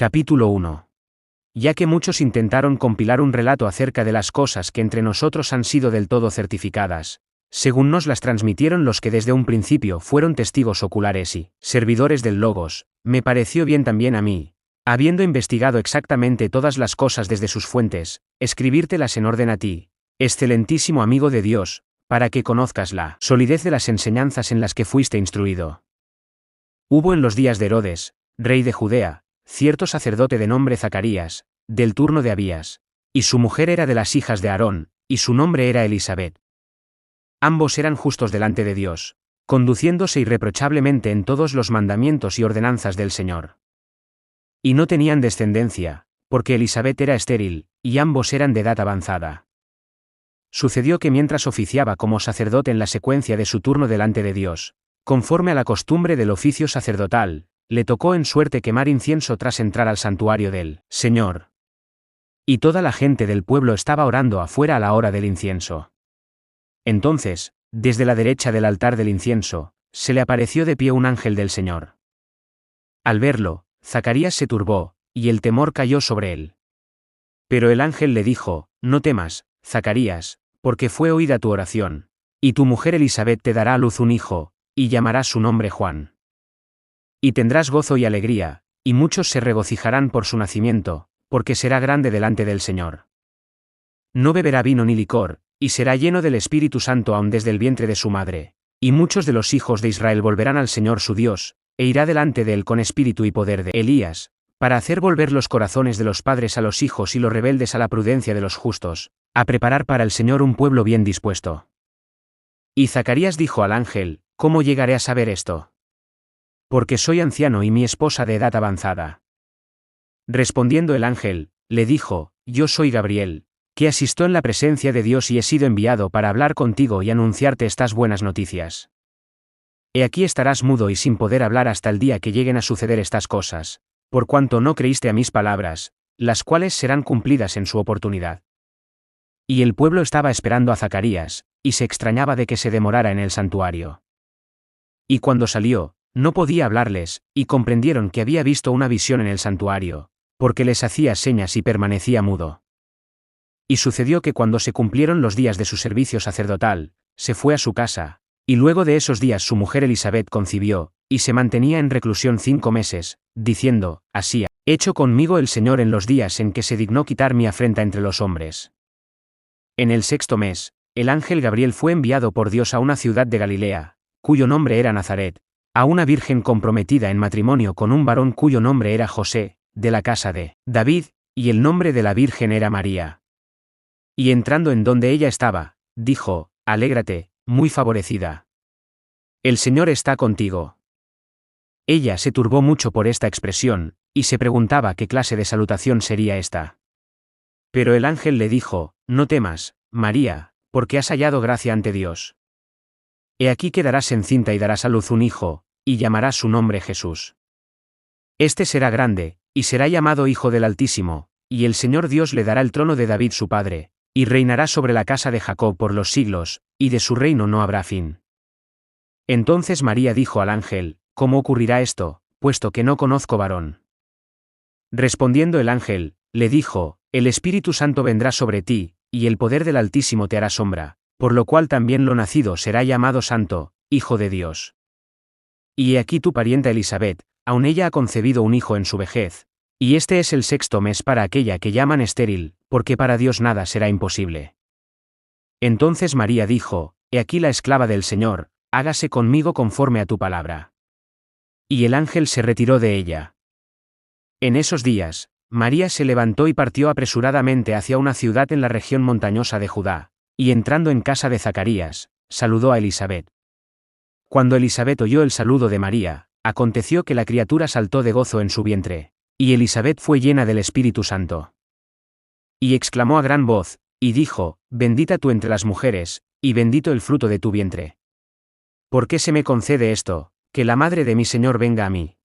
Capítulo 1. Ya que muchos intentaron compilar un relato acerca de las cosas que entre nosotros han sido del todo certificadas, según nos las transmitieron los que desde un principio fueron testigos oculares y servidores del Logos, me pareció bien también a mí, habiendo investigado exactamente todas las cosas desde sus fuentes, escribírtelas en orden a ti, excelentísimo amigo de Dios, para que conozcas la solidez de las enseñanzas en las que fuiste instruido. Hubo en los días de Herodes, rey de Judea, cierto sacerdote de nombre Zacarías, del turno de Abías, y su mujer era de las hijas de Aarón, y su nombre era Elisabet. Ambos eran justos delante de Dios, conduciéndose irreprochablemente en todos los mandamientos y ordenanzas del Señor. Y no tenían descendencia, porque Elisabet era estéril, y ambos eran de edad avanzada. Sucedió que mientras oficiaba como sacerdote en la secuencia de su turno delante de Dios, conforme a la costumbre del oficio sacerdotal, le tocó en suerte quemar incienso tras entrar al santuario del Señor. Y toda la gente del pueblo estaba orando afuera a la hora del incienso. Entonces, desde la derecha del altar del incienso, se le apareció de pie un ángel del Señor. Al verlo, Zacarías se turbó, y el temor cayó sobre él. Pero el ángel le dijo: No temas, Zacarías, porque fue oída tu oración, y tu mujer Elisabet te dará a luz un hijo, y llamarás su nombre Juan. Y tendrás gozo y alegría, y muchos se regocijarán por su nacimiento, porque será grande delante del Señor. No beberá vino ni licor, y será lleno del Espíritu Santo aun desde el vientre de su madre, y muchos de los hijos de Israel volverán al Señor su Dios, e irá delante de él con espíritu y poder de Elías, para hacer volver los corazones de los padres a los hijos y los rebeldes a la prudencia de los justos, a preparar para el Señor un pueblo bien dispuesto. Y Zacarías dijo al ángel: ¿Cómo llegaré a saber esto? Porque soy anciano y mi esposa de edad avanzada. Respondiendo el ángel, le dijo: Yo soy Gabriel, que asisto en la presencia de Dios y he sido enviado para hablar contigo y anunciarte estas buenas noticias. He aquí estarás mudo y sin poder hablar hasta el día que lleguen a suceder estas cosas, por cuanto no creíste a mis palabras, las cuales serán cumplidas en su oportunidad. Y el pueblo estaba esperando a Zacarías, y se extrañaba de que se demorara en el santuario. Y cuando salió, no podía hablarles, y comprendieron que había visto una visión en el santuario, porque les hacía señas y permanecía mudo. Y sucedió que cuando se cumplieron los días de su servicio sacerdotal, se fue a su casa, y luego de esos días su mujer Elisabet concibió, y se mantenía en reclusión 5 meses, diciendo: Así ha hecho conmigo el Señor en los días en que se dignó quitar mi afrenta entre los hombres. En el 6º mes, el ángel Gabriel fue enviado por Dios a una ciudad de Galilea, cuyo nombre era Nazaret, a una virgen comprometida en matrimonio con un varón cuyo nombre era José, de la casa de David, y el nombre de la virgen era María. Y entrando en donde ella estaba, dijo: Alégrate, muy favorecida. El Señor está contigo. Ella se turbó mucho por esta expresión, y se preguntaba qué clase de salutación sería esta. Pero el ángel le dijo: No temas, María, porque has hallado gracia ante Dios. He aquí quedarás encinta y darás a luz un hijo, y llamarás su nombre Jesús. Este será grande, y será llamado Hijo del Altísimo, y el Señor Dios le dará el trono de David su padre, y reinará sobre la casa de Jacob por los siglos, y de su reino no habrá fin. Entonces María dijo al ángel: ¿Cómo ocurrirá esto, puesto que no conozco varón? Respondiendo el ángel, le dijo: El Espíritu Santo vendrá sobre ti, y el poder del Altísimo te hará sombra, por lo cual también lo nacido será llamado Santo, Hijo de Dios. Y he aquí tu parienta Elisabet, aun ella ha concebido un hijo en su vejez, y este es el 6º mes para aquella que llaman estéril, porque para Dios nada será imposible. Entonces María dijo: He aquí la esclava del Señor, hágase conmigo conforme a tu palabra. Y el ángel se retiró de ella. En esos días, María se levantó y partió apresuradamente hacia una ciudad en la región montañosa de Judá, y entrando en casa de Zacarías, saludó a Elisabet. Cuando Elisabet oyó el saludo de María, aconteció que la criatura saltó de gozo en su vientre, y Elisabet fue llena del Espíritu Santo. Y exclamó a gran voz, y dijo: Bendita tú entre las mujeres, y bendito el fruto de tu vientre. ¿Por qué se me concede esto, que la madre de mi Señor venga a mí?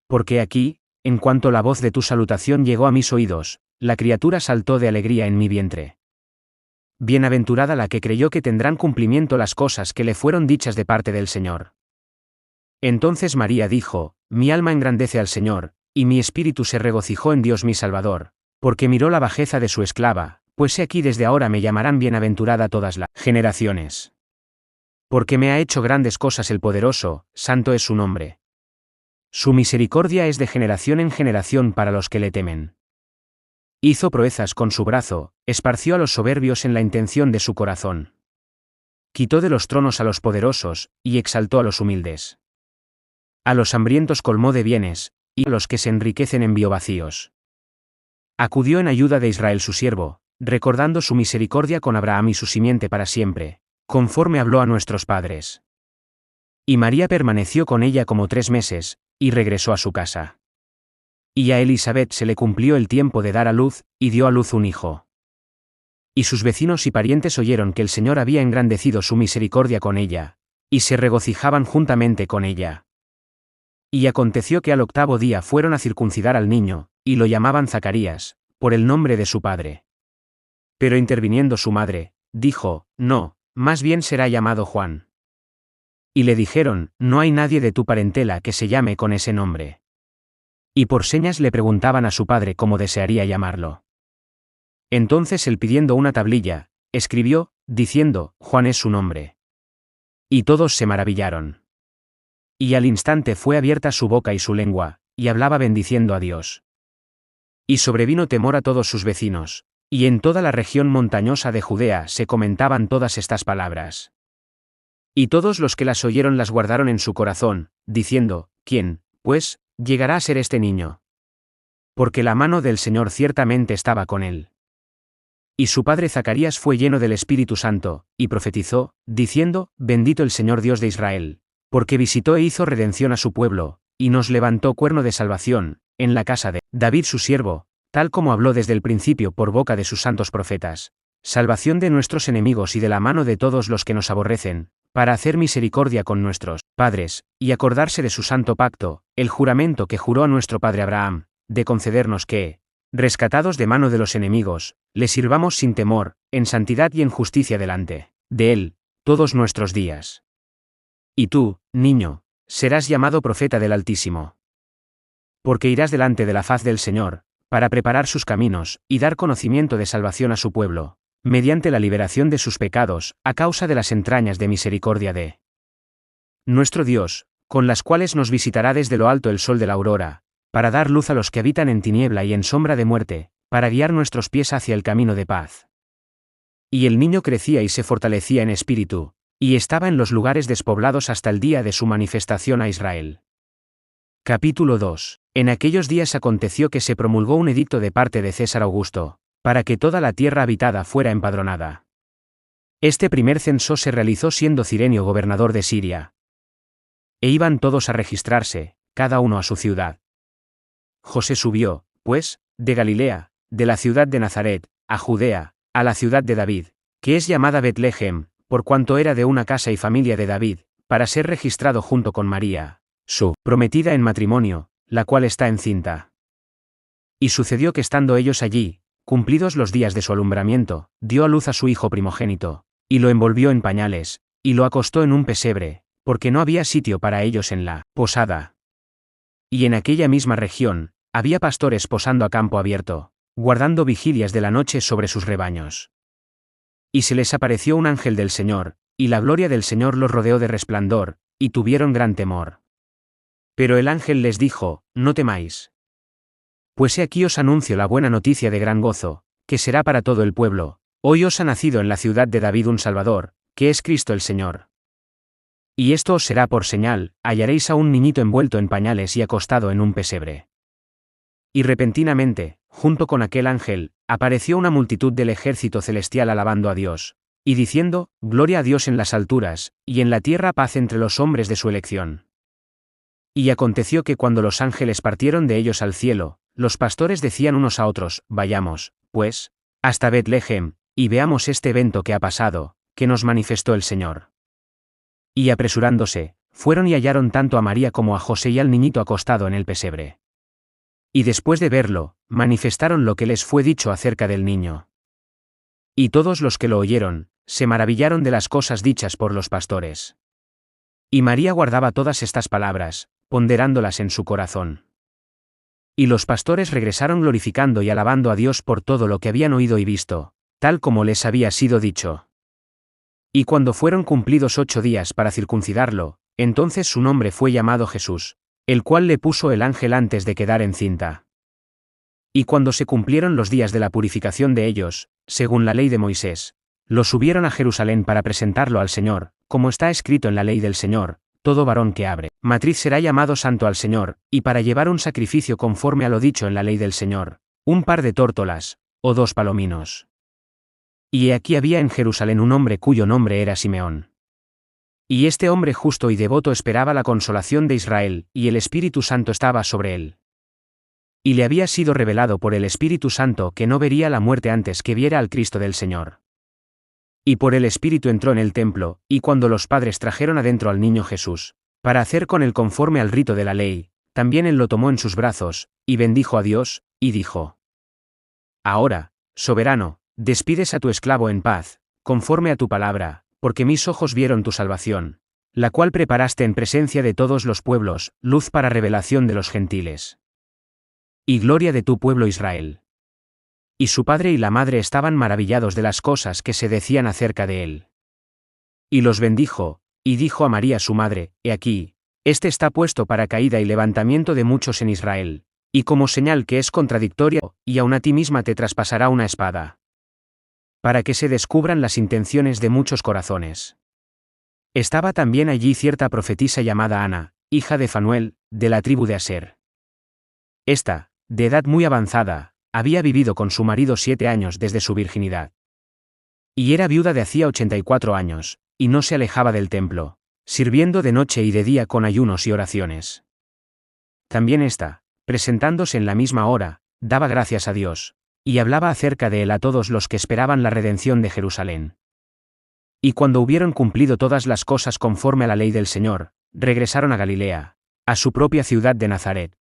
Porque aquí, en cuanto la voz de tu salutación llegó a mis oídos, la criatura saltó de alegría en mi vientre. Bienaventurada la que creyó que tendrán cumplimiento las cosas que le fueron dichas de parte del Señor. Entonces María dijo: Mi alma engrandece al Señor, y mi espíritu se regocijó en Dios mi Salvador, porque miró la bajeza de su esclava, pues he aquí desde ahora me llamarán bienaventurada todas las generaciones. Porque me ha hecho grandes cosas el poderoso, santo es su nombre. Su misericordia es de generación en generación para los que le temen. Hizo proezas con su brazo, esparció a los soberbios en la intención de su corazón. Quitó de los tronos a los poderosos, y exaltó a los humildes. A los hambrientos colmó de bienes, y a los que se enriquecen envió vacíos. Acudió en ayuda de Israel su siervo, recordando su misericordia con Abraham y su simiente para siempre, conforme habló a nuestros padres. Y María permaneció con ella como 3 meses, y regresó a su casa. Y a Elisabet se le cumplió el tiempo de dar a luz, y dio a luz un hijo. Y sus vecinos y parientes oyeron que el Señor había engrandecido su misericordia con ella, y se regocijaban juntamente con ella. Y aconteció que al 8º día fueron a circuncidar al niño, y lo llamaban Zacarías, por el nombre de su padre. Pero interviniendo su madre, dijo, no, más bien será llamado Juan. Y le dijeron, no hay nadie de tu parentela que se llame con ese nombre. Y por señas le preguntaban a su padre cómo desearía llamarlo. Entonces él, pidiendo una tablilla, escribió, diciendo, Juan es su nombre. Y todos se maravillaron. Y al instante fue abierta su boca y su lengua, y hablaba bendiciendo a Dios. Y sobrevino temor a todos sus vecinos, y en toda la región montañosa de Judea se comentaban todas estas palabras. Y todos los que las oyeron las guardaron en su corazón, diciendo, ¿quién, pues, llegará a ser este niño? Porque la mano del Señor ciertamente estaba con él. Y su padre Zacarías fue lleno del Espíritu Santo, y profetizó, diciendo, bendito el Señor Dios de Israel, porque visitó e hizo redención a su pueblo, y nos levantó cuerno de salvación, en la casa de David su siervo, tal como habló desde el principio por boca de sus santos profetas, salvación de nuestros enemigos y de la mano de todos los que nos aborrecen, para hacer misericordia con nuestros padres, y acordarse de su santo pacto, el juramento que juró a nuestro padre Abraham, de concedernos que, rescatados de mano de los enemigos, le sirvamos sin temor, en santidad y en justicia delante de él, todos nuestros días. Y tú, niño, serás llamado profeta del Altísimo. Porque irás delante de la faz del Señor, para preparar sus caminos, y dar conocimiento de salvación a su pueblo, mediante la liberación de sus pecados, a causa de las entrañas de misericordia de nuestro Dios, con las cuales nos visitará desde lo alto el sol de la aurora, para dar luz a los que habitan en tiniebla y en sombra de muerte, para guiar nuestros pies hacia el camino de paz. Y el niño crecía y se fortalecía en espíritu, y estaba en los lugares despoblados hasta el día de su manifestación a Israel. Capítulo 2. En aquellos días aconteció que se promulgó un edicto de parte de César Augusto, para que toda la tierra habitada fuera empadronada. Este primer censo se realizó siendo Cirenio gobernador de Siria. E iban todos a registrarse, cada uno a su ciudad. José subió, pues, de Galilea, de la ciudad de Nazaret, a Judea, a la ciudad de David, que es llamada Betlehem, por cuanto era de una casa y familia de David, para ser registrado junto con María, su prometida en matrimonio, la cual está encinta. Y sucedió que estando ellos allí, cumplidos los días de su alumbramiento, dio a luz a su hijo primogénito, y lo envolvió en pañales, y lo acostó en un pesebre, porque no había sitio para ellos en la posada. Y en aquella misma región, había pastores posando a campo abierto, guardando vigilias de la noche sobre sus rebaños. Y se les apareció un ángel del Señor, y la gloria del Señor los rodeó de resplandor, y tuvieron gran temor. Pero el ángel les dijo, no temáis. Pues he aquí os anuncio la buena noticia de gran gozo, que será para todo el pueblo. Hoy os ha nacido en la ciudad de David un Salvador, que es Cristo el Señor. Y esto os será por señal, hallaréis a un niñito envuelto en pañales y acostado en un pesebre. Y repentinamente, junto con aquel ángel, apareció una multitud del ejército celestial alabando a Dios, y diciendo, Gloria a Dios en las alturas, y en la tierra paz entre los hombres de su elección. Y aconteció que cuando los ángeles partieron de ellos al cielo, los pastores decían unos a otros, Vayamos, pues, hasta Betlehem, y veamos este evento que ha pasado, que nos manifestó el Señor. Y apresurándose, fueron y hallaron tanto a María como a José y al niñito acostado en el pesebre. Y después de verlo, manifestaron lo que les fue dicho acerca del niño. Y todos los que lo oyeron, se maravillaron de las cosas dichas por los pastores. Y María guardaba todas estas palabras, ponderándolas en su corazón. Y los pastores regresaron glorificando y alabando a Dios por todo lo que habían oído y visto, tal como les había sido dicho. Y cuando fueron cumplidos 8 días para circuncidarlo, entonces su nombre fue llamado Jesús, el cual le puso el ángel antes de quedar encinta. Y cuando se cumplieron los días de la purificación de ellos, según la ley de Moisés, lo subieron a Jerusalén para presentarlo al Señor, como está escrito en la ley del Señor: todo varón que abre matriz será llamado santo al Señor, y para llevar un sacrificio conforme a lo dicho en la ley del Señor, un par de tórtolas, o 2 palominos. Y he aquí había en Jerusalén un hombre cuyo nombre era Simeón. Y este hombre justo y devoto esperaba la consolación de Israel, y el Espíritu Santo estaba sobre él. Y le había sido revelado por el Espíritu Santo que no vería la muerte antes que viera al Cristo del Señor. Y por el Espíritu entró en el templo, y cuando los padres trajeron adentro al niño Jesús, para hacer con él conforme al rito de la ley, también él lo tomó en sus brazos, y bendijo a Dios, y dijo: Ahora, soberano, despides a tu esclavo en paz, conforme a tu palabra, porque mis ojos vieron tu salvación, la cual preparaste en presencia de todos los pueblos, luz para revelación de los gentiles. Y gloria de tu pueblo Israel. Y su padre y la madre estaban maravillados de las cosas que se decían acerca de él. Y los bendijo, y dijo a María su madre: He aquí, este está puesto para caída y levantamiento de muchos en Israel, y como señal que es contradictoria, y aun a ti misma te traspasará una espada, para que se descubran las intenciones de muchos corazones. Estaba también allí cierta profetisa llamada Ana, hija de Fanuel, de la tribu de Aser. Esta, de edad muy avanzada, había vivido con su marido 7 años desde su virginidad. Y era viuda de hacía 84 años, y no se alejaba del templo, sirviendo de noche y de día con ayunos y oraciones. También ésta, presentándose en la misma hora, daba gracias a Dios, y hablaba acerca de él a todos los que esperaban la redención de Jerusalén. Y cuando hubieron cumplido todas las cosas conforme a la ley del Señor, regresaron a Galilea, a su propia ciudad de Nazaret.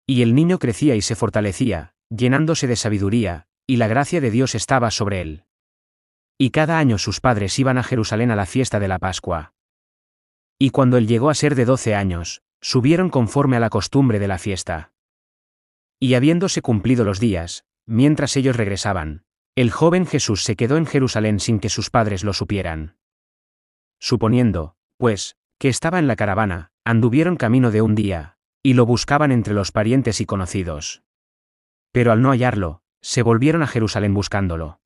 Y el niño crecía y se fortalecía, llenándose de sabiduría, y la gracia de Dios estaba sobre él. Y cada año sus padres iban a Jerusalén a la fiesta de la Pascua. Y cuando él llegó a ser de 12 años, subieron conforme a la costumbre de la fiesta. Y habiéndose cumplido los días, mientras ellos regresaban, el joven Jesús se quedó en Jerusalén sin que sus padres lo supieran. Suponiendo, pues, que estaba en la caravana, anduvieron camino de un día, y lo buscaban entre los parientes y conocidos. Pero al no hallarlo, se volvieron a Jerusalén buscándolo.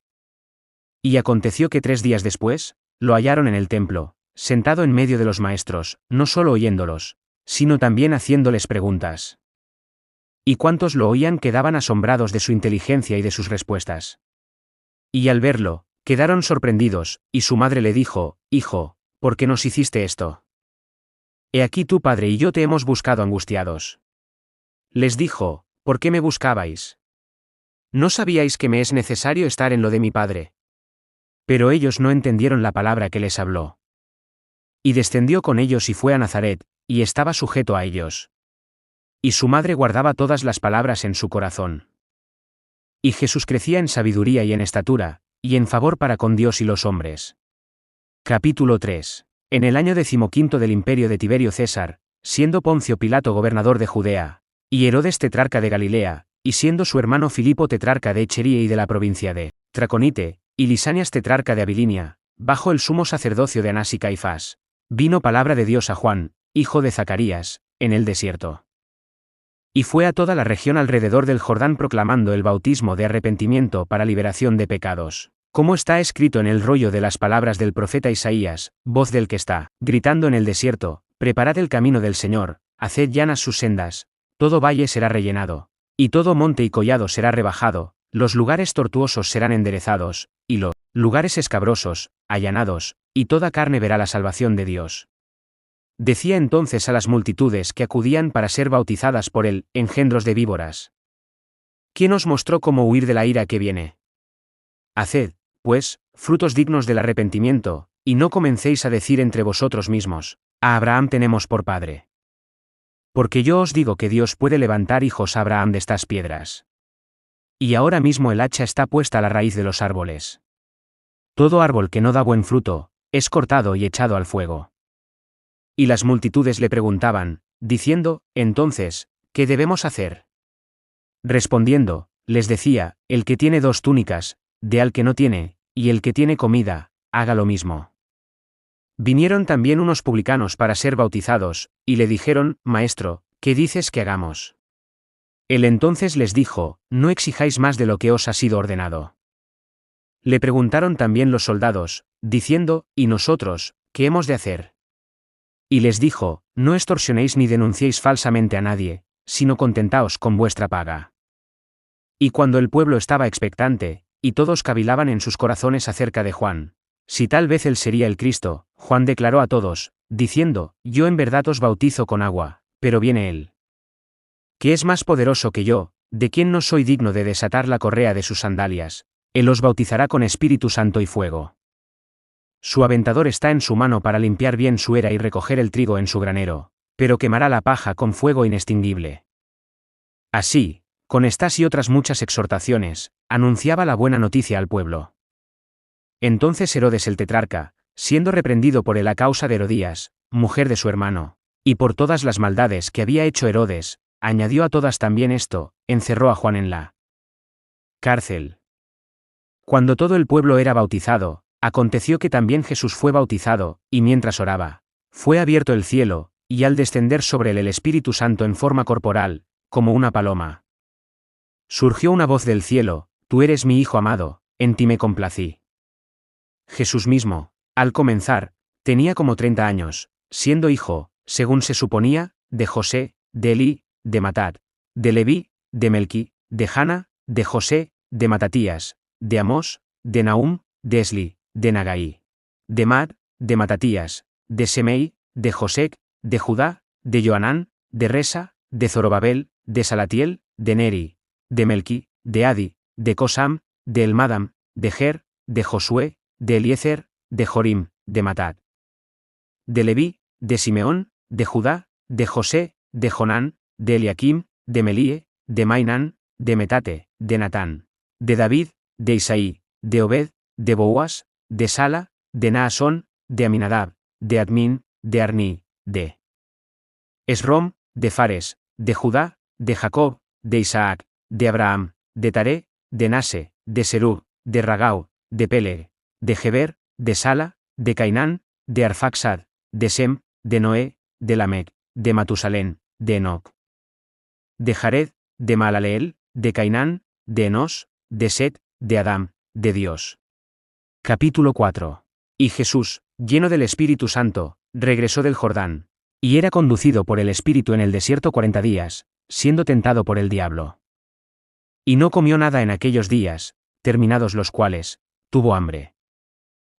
Y aconteció que 3 días después, lo hallaron en el templo, sentado en medio de los maestros, no solo oyéndolos, sino también haciéndoles preguntas. Y cuantos lo oían quedaban asombrados de su inteligencia y de sus respuestas. Y al verlo, quedaron sorprendidos, y su madre le dijo: Hijo, ¿por qué nos hiciste esto? He aquí tu padre y yo te hemos buscado angustiados. Les dijo: ¿Por qué me buscabais? ¿No sabíais que me es necesario estar en lo de mi padre? Pero ellos no entendieron la palabra que les habló. Y descendió con ellos y fue a Nazaret, y estaba sujeto a ellos. Y su madre guardaba todas las palabras en su corazón. Y Jesús crecía en sabiduría y en estatura, y en favor para con Dios y los hombres. Capítulo 3. En el año 15 del imperio de Tiberio César, siendo Poncio Pilato gobernador de Judea, y Herodes tetrarca de Galilea, y siendo su hermano Filipo tetrarca de Echería y de la provincia de Traconite, y Lisanias tetrarca de Abilinia, bajo el sumo sacerdocio de Anás y Caifás, vino palabra de Dios a Juan, hijo de Zacarías, en el desierto. Y fue a toda la región alrededor del Jordán proclamando el bautismo de arrepentimiento para liberación de pecados, como está escrito en el rollo de las palabras del profeta Isaías, voz del que está gritando en el desierto: preparad el camino del Señor, haced llanas sus sendas, todo valle será rellenado, y todo monte y collado será rebajado, los lugares tortuosos serán enderezados, y los lugares escabrosos, allanados, y toda carne verá la salvación de Dios. Decía entonces a las multitudes que acudían para ser bautizadas por él: engendros de víboras, ¿quién os mostró cómo huir de la ira que viene? Haced, pues, frutos dignos del arrepentimiento, y no comencéis a decir entre vosotros mismos: a Abraham tenemos por padre. Porque yo os digo que Dios puede levantar hijos a Abraham de estas piedras. Y ahora mismo el hacha está puesta a la raíz de los árboles. Todo árbol que no da buen fruto, es cortado y echado al fuego. Y las multitudes le preguntaban, diciendo: entonces, ¿qué debemos hacer? Respondiendo, les decía, el que tiene 2 túnicas, dé al que no tiene, y el que tiene comida, haga lo mismo. Vinieron también unos publicanos para ser bautizados, y le dijeron, Maestro, ¿qué dices que hagamos? Él entonces les dijo, no exijáis más de lo que os ha sido ordenado. Le preguntaron también los soldados, diciendo, ¿y nosotros, qué hemos de hacer? Y les dijo, no extorsionéis ni denunciéis falsamente a nadie, sino contentaos con vuestra paga. Y cuando el pueblo estaba expectante, y todos cavilaban en sus corazones acerca de Juan, si tal vez él sería el Cristo, Juan declaró a todos, diciendo, yo en verdad os bautizo con agua, pero viene él, que es más poderoso que yo, de quien no soy digno de desatar la correa de sus sandalias, él os bautizará con Espíritu Santo y fuego. Su aventador está en su mano para limpiar bien su era y recoger el trigo en su granero, pero quemará la paja con fuego inextinguible. Así, con estas y otras muchas exhortaciones, anunciaba la buena noticia al pueblo. Entonces Herodes el tetrarca, siendo reprendido por él a causa de Herodías, mujer de su hermano, y por todas las maldades que había hecho Herodes, añadió a todas también esto, encerró a Juan en la cárcel. Cuando todo el pueblo era bautizado, aconteció que también Jesús fue bautizado, y mientras oraba, fue abierto el cielo, y al descender sobre él el Espíritu Santo en forma corporal, como una paloma, surgió una voz del cielo, tú eres mi Hijo amado, en ti me complací. Jesús mismo, al comenzar, tenía como 30 años, siendo hijo, según se suponía, de José, de Elí, de Matat, de Leví, de Melqui, de Jana, de José, de Matatías, de Amós, de Nahum, de Esli, de Nagai, de Mad, de Matatías, de Semei, de Josec, de Judá, de Joanán, de Resa, de Zorobabel, de Salatiel, de Neri, de Melqui, de Adi, de Cosam, de Elmadam, de Ger, de Josué, de Eliezer, de Jorim, de Matat, de Leví, de Simeón, de Judá, de José, de Jonán, de Eliakim, de Melíe, de Mainán, de Metate, de Natán, de David, de Isaí, de Obed, de Boaz, de Sala, de Naasón, de Aminadab, de Admin, de Arni, de Esrom, de Fares, de Judá, de Jacob, de Isaac, de Abraham, de Taré, de Nase, de Serug, de Ragau, de Peleg, de Geber, de Sala, de Cainán, de Arfaxad, de Sem, de Noé, de Lamec, de Matusalén, de Enoc, de Jared, de Mahalaleel, de Cainán, de Enos, de Set, de Adam, de Dios. Capítulo 4. Y Jesús, lleno del Espíritu Santo, regresó del Jordán, y era conducido por el Espíritu en el desierto 40 días, siendo tentado por el diablo. Y no comió nada en aquellos días, terminados los cuales, tuvo hambre.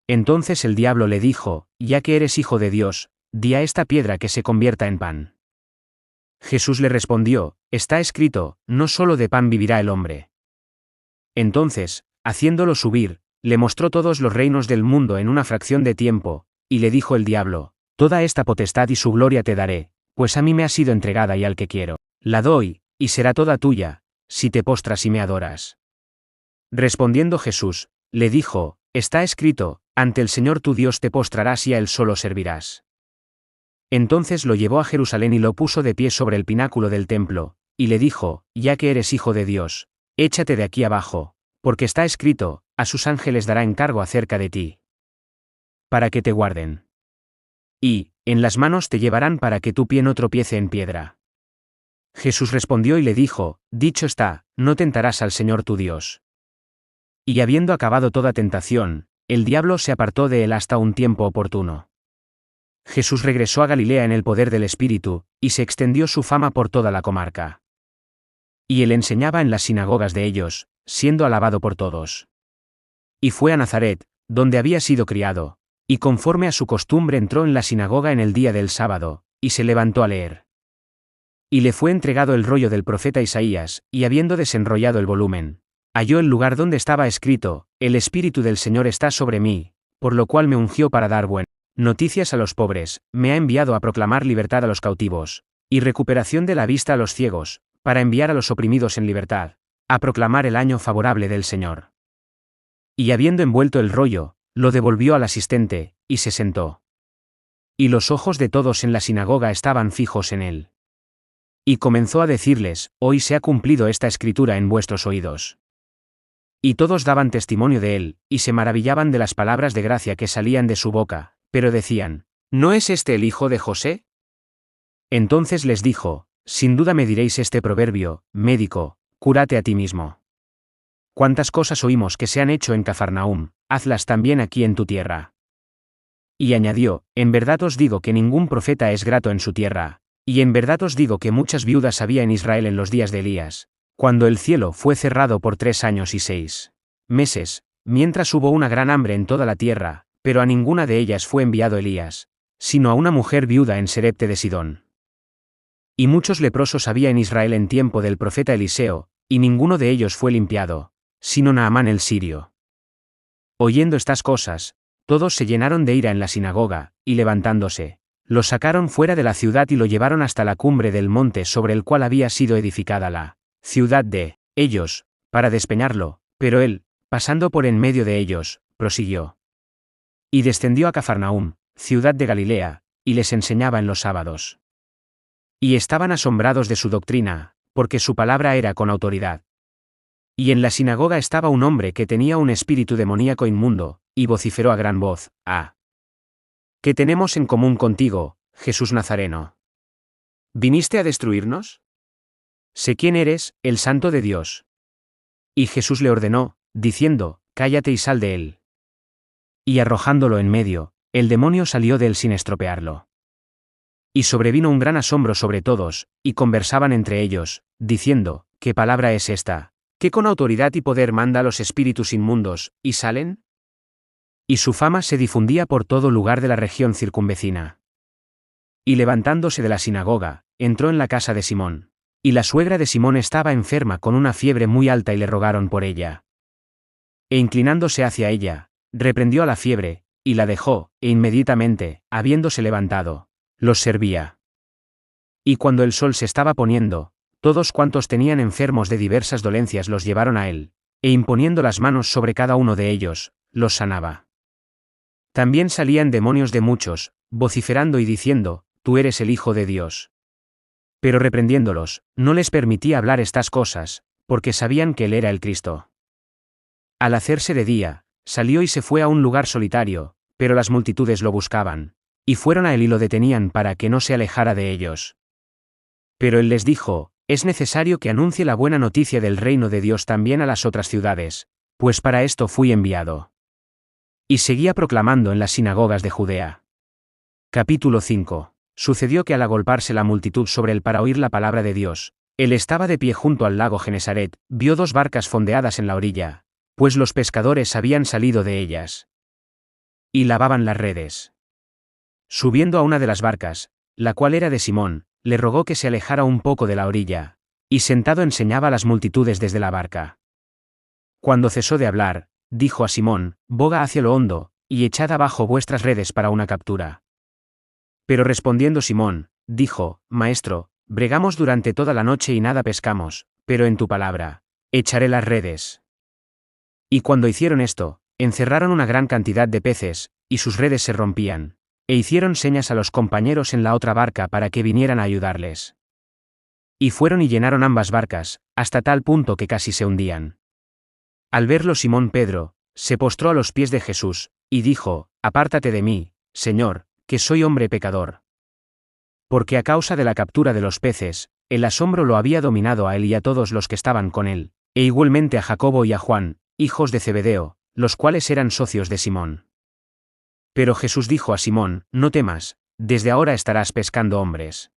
Entonces el diablo le dijo, ya que eres hijo de Dios, di a esta piedra que se convierta en pan. Jesús le respondió, está escrito, no solo de pan vivirá el hombre. Entonces, haciéndolo subir, le mostró todos los reinos del mundo en una fracción de tiempo, y le dijo el diablo, toda esta potestad y su gloria te daré, pues a mí me ha sido entregada y al que quiero, la doy, y será toda tuya, si te postras y me adoras. Respondiendo Jesús, le dijo, está escrito, ante el Señor tu Dios te postrarás y a él solo servirás. Entonces lo llevó a Jerusalén y lo puso de pie sobre el pináculo del templo, y le dijo, ya que eres hijo de Dios, échate de aquí abajo, porque está escrito, a sus ángeles dará encargo acerca de ti, para que te guarden. Y, en las manos te llevarán para que tu pie no tropiece en piedra. Jesús respondió y le dijo, dicho está, no tentarás al Señor tu Dios. Y habiendo acabado toda tentación, el diablo se apartó de él hasta un tiempo oportuno. Jesús regresó a Galilea en el poder del Espíritu, y se extendió su fama por toda la comarca. Y él enseñaba en las sinagogas de ellos, siendo alabado por todos. Y fue a Nazaret, donde había sido criado, y conforme a su costumbre entró en la sinagoga en el día del sábado, y se levantó a leer. Y le fue entregado el rollo del profeta Isaías, y habiendo desenrollado el volumen, halló el lugar donde estaba escrito, el Espíritu del Señor está sobre mí, por lo cual me ungió para dar buenas noticias a los pobres, me ha enviado a proclamar libertad a los cautivos, y recuperación de la vista a los ciegos, para enviar a los oprimidos en libertad, a proclamar el año favorable del Señor. Y habiendo envuelto el rollo, lo devolvió al asistente, y se sentó. Y los ojos de todos en la sinagoga estaban fijos en él. Y comenzó a decirles: Hoy se ha cumplido esta escritura en vuestros oídos. Y todos daban testimonio de él, y se maravillaban de las palabras de gracia que salían de su boca, pero decían: ¿No es este el hijo de José? Entonces les dijo: Sin duda me diréis este proverbio: médico, cúrate a ti mismo. Cuántas cosas oímos que se han hecho en Cafarnaúm, hazlas también aquí en tu tierra. Y añadió: En verdad os digo que ningún profeta es grato en su tierra, y en verdad os digo que muchas viudas había en Israel en los días de Elías, cuando el cielo fue cerrado por 3 años y 6 meses, mientras hubo una gran hambre en toda la tierra, pero a ninguna de ellas fue enviado Elías, sino a una mujer viuda en Serepte de Sidón. Y muchos leprosos había en Israel en tiempo del profeta Eliseo, y ninguno de ellos fue limpiado, sino Naamán el sirio. Oyendo estas cosas, todos se llenaron de ira en la sinagoga, y levantándose, lo sacaron fuera de la ciudad y lo llevaron hasta la cumbre del monte sobre el cual había sido edificada la ciudad de ellos, para despeñarlo, pero él, pasando por en medio de ellos, prosiguió. Y descendió a Cafarnaúm, ciudad de Galilea, y les enseñaba en los sábados. Y estaban asombrados de su doctrina, porque su palabra era con autoridad. Y en la sinagoga estaba un hombre que tenía un espíritu demoníaco inmundo, y vociferó a gran voz: ¿Qué tenemos en común contigo, Jesús Nazareno? ¿Viniste a destruirnos? Sé quién eres, el Santo de Dios. Y Jesús le ordenó, diciendo: Cállate y sal de él. Y arrojándolo en medio, el demonio salió de él sin estropearlo. Y sobrevino un gran asombro sobre todos, y conversaban entre ellos, diciendo: ¿Qué palabra es esta? ¿Que con autoridad y poder manda a los espíritus inmundos, y salen? Y su fama se difundía por todo lugar de la región circunvecina. Y levantándose de la sinagoga, entró en la casa de Simón. Y la suegra de Simón estaba enferma con una fiebre muy alta y le rogaron por ella. E inclinándose hacia ella, reprendió a la fiebre, y la dejó, e inmediatamente, habiéndose levantado, los servía. Y cuando el sol se estaba poniendo, todos cuantos tenían enfermos de diversas dolencias los llevaron a él, e imponiendo las manos sobre cada uno de ellos, los sanaba. También salían demonios de muchos, vociferando y diciendo: Tú eres el Hijo de Dios. Pero reprendiéndolos, no les permitía hablar estas cosas, porque sabían que él era el Cristo. Al hacerse de día, salió y se fue a un lugar solitario, pero las multitudes lo buscaban, y fueron a él y lo detenían para que no se alejara de ellos. Pero él les dijo: Es necesario que anuncie la buena noticia del reino de Dios también a las otras ciudades, pues para esto fui enviado. Y seguía proclamando en las sinagogas de Judea. Capítulo 5. Sucedió que al agolparse la multitud sobre él para oír la palabra de Dios, él estaba de pie junto al lago Genesaret, vio 2 barcas fondeadas en la orilla, pues los pescadores habían salido de ellas. Y lavaban las redes. Subiendo a una de las barcas, la cual era de Simón, le rogó que se alejara un poco de la orilla, y sentado enseñaba a las multitudes desde la barca. Cuando cesó de hablar, dijo a Simón: Boga hacia lo hondo, y echad abajo vuestras redes para una captura. Pero respondiendo Simón, dijo: Maestro, bregamos durante toda la noche y nada pescamos, pero en tu palabra, echaré las redes. Y cuando hicieron esto, encerraron una gran cantidad de peces, y sus redes se rompían, e hicieron señas a los compañeros en la otra barca para que vinieran a ayudarles. Y fueron y llenaron ambas barcas, hasta tal punto que casi se hundían. Al verlo Simón Pedro, se postró a los pies de Jesús, y dijo: Apártate de mí, Señor, que soy hombre pecador. Porque a causa de la captura de los peces, el asombro lo había dominado a él y a todos los que estaban con él, e igualmente a Jacobo y a Juan, hijos de Zebedeo, los cuales eran socios de Simón. Pero Jesús dijo a Simón: No temas, desde ahora estarás pescando hombres.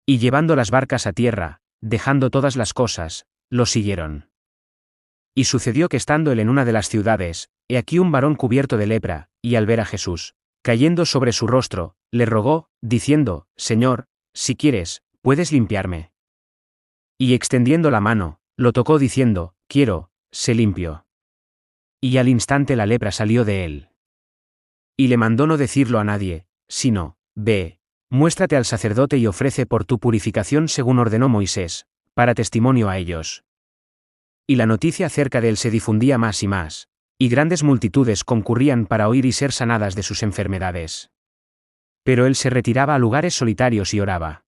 Y llevando las barcas a tierra, dejando todas las cosas, lo siguieron. Y sucedió que estando él en una de las ciudades, he aquí un varón cubierto de lepra, y al ver a Jesús, cayendo sobre su rostro, le rogó, diciendo: Señor, si quieres, puedes limpiarme. Y extendiendo la mano, lo tocó diciendo: Quiero, sé limpio. Y al instante la lepra salió de él. Y le mandó no decirlo a nadie, sino: Ve, muéstrate al sacerdote y ofrece por tu purificación según ordenó Moisés, para testimonio a ellos. Y la noticia acerca de él se difundía más y más, y grandes multitudes concurrían para oír y ser sanadas de sus enfermedades. Pero él se retiraba a lugares solitarios y oraba.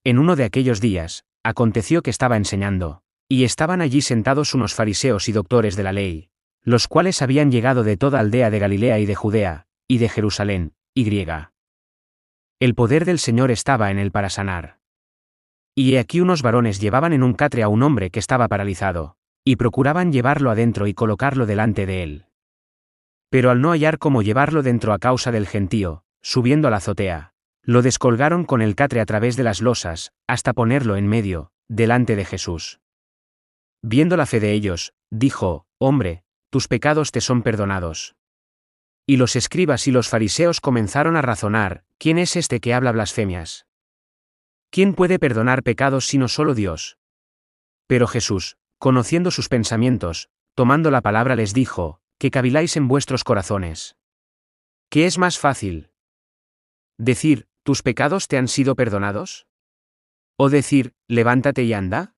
En uno de aquellos días, aconteció que estaba enseñando, y estaban allí sentados unos fariseos y doctores de la ley, los cuales habían llegado de toda aldea de Galilea y de Judea, y de Jerusalén, y griega. El poder del Señor estaba en él para sanar. Y he aquí unos varones llevaban en un catre a un hombre que estaba paralizado, y procuraban llevarlo adentro y colocarlo delante de él. Pero al no hallar cómo llevarlo dentro a causa del gentío, subiendo a la azotea, lo descolgaron con el catre a través de las losas, hasta ponerlo en medio, delante de Jesús. Viendo la fe de ellos, dijo: Hombre, tus pecados te son perdonados. Y los escribas y los fariseos comenzaron a razonar: ¿Quién es este que habla blasfemias? ¿Quién puede perdonar pecados sino solo Dios? Pero Jesús, conociendo sus pensamientos, tomando la palabra les dijo: ¿Qué caviláis en vuestros corazones? ¿Qué es más fácil? ¿Decir: ¿Tus pecados te han sido perdonados? ¿O decir: Levántate y anda?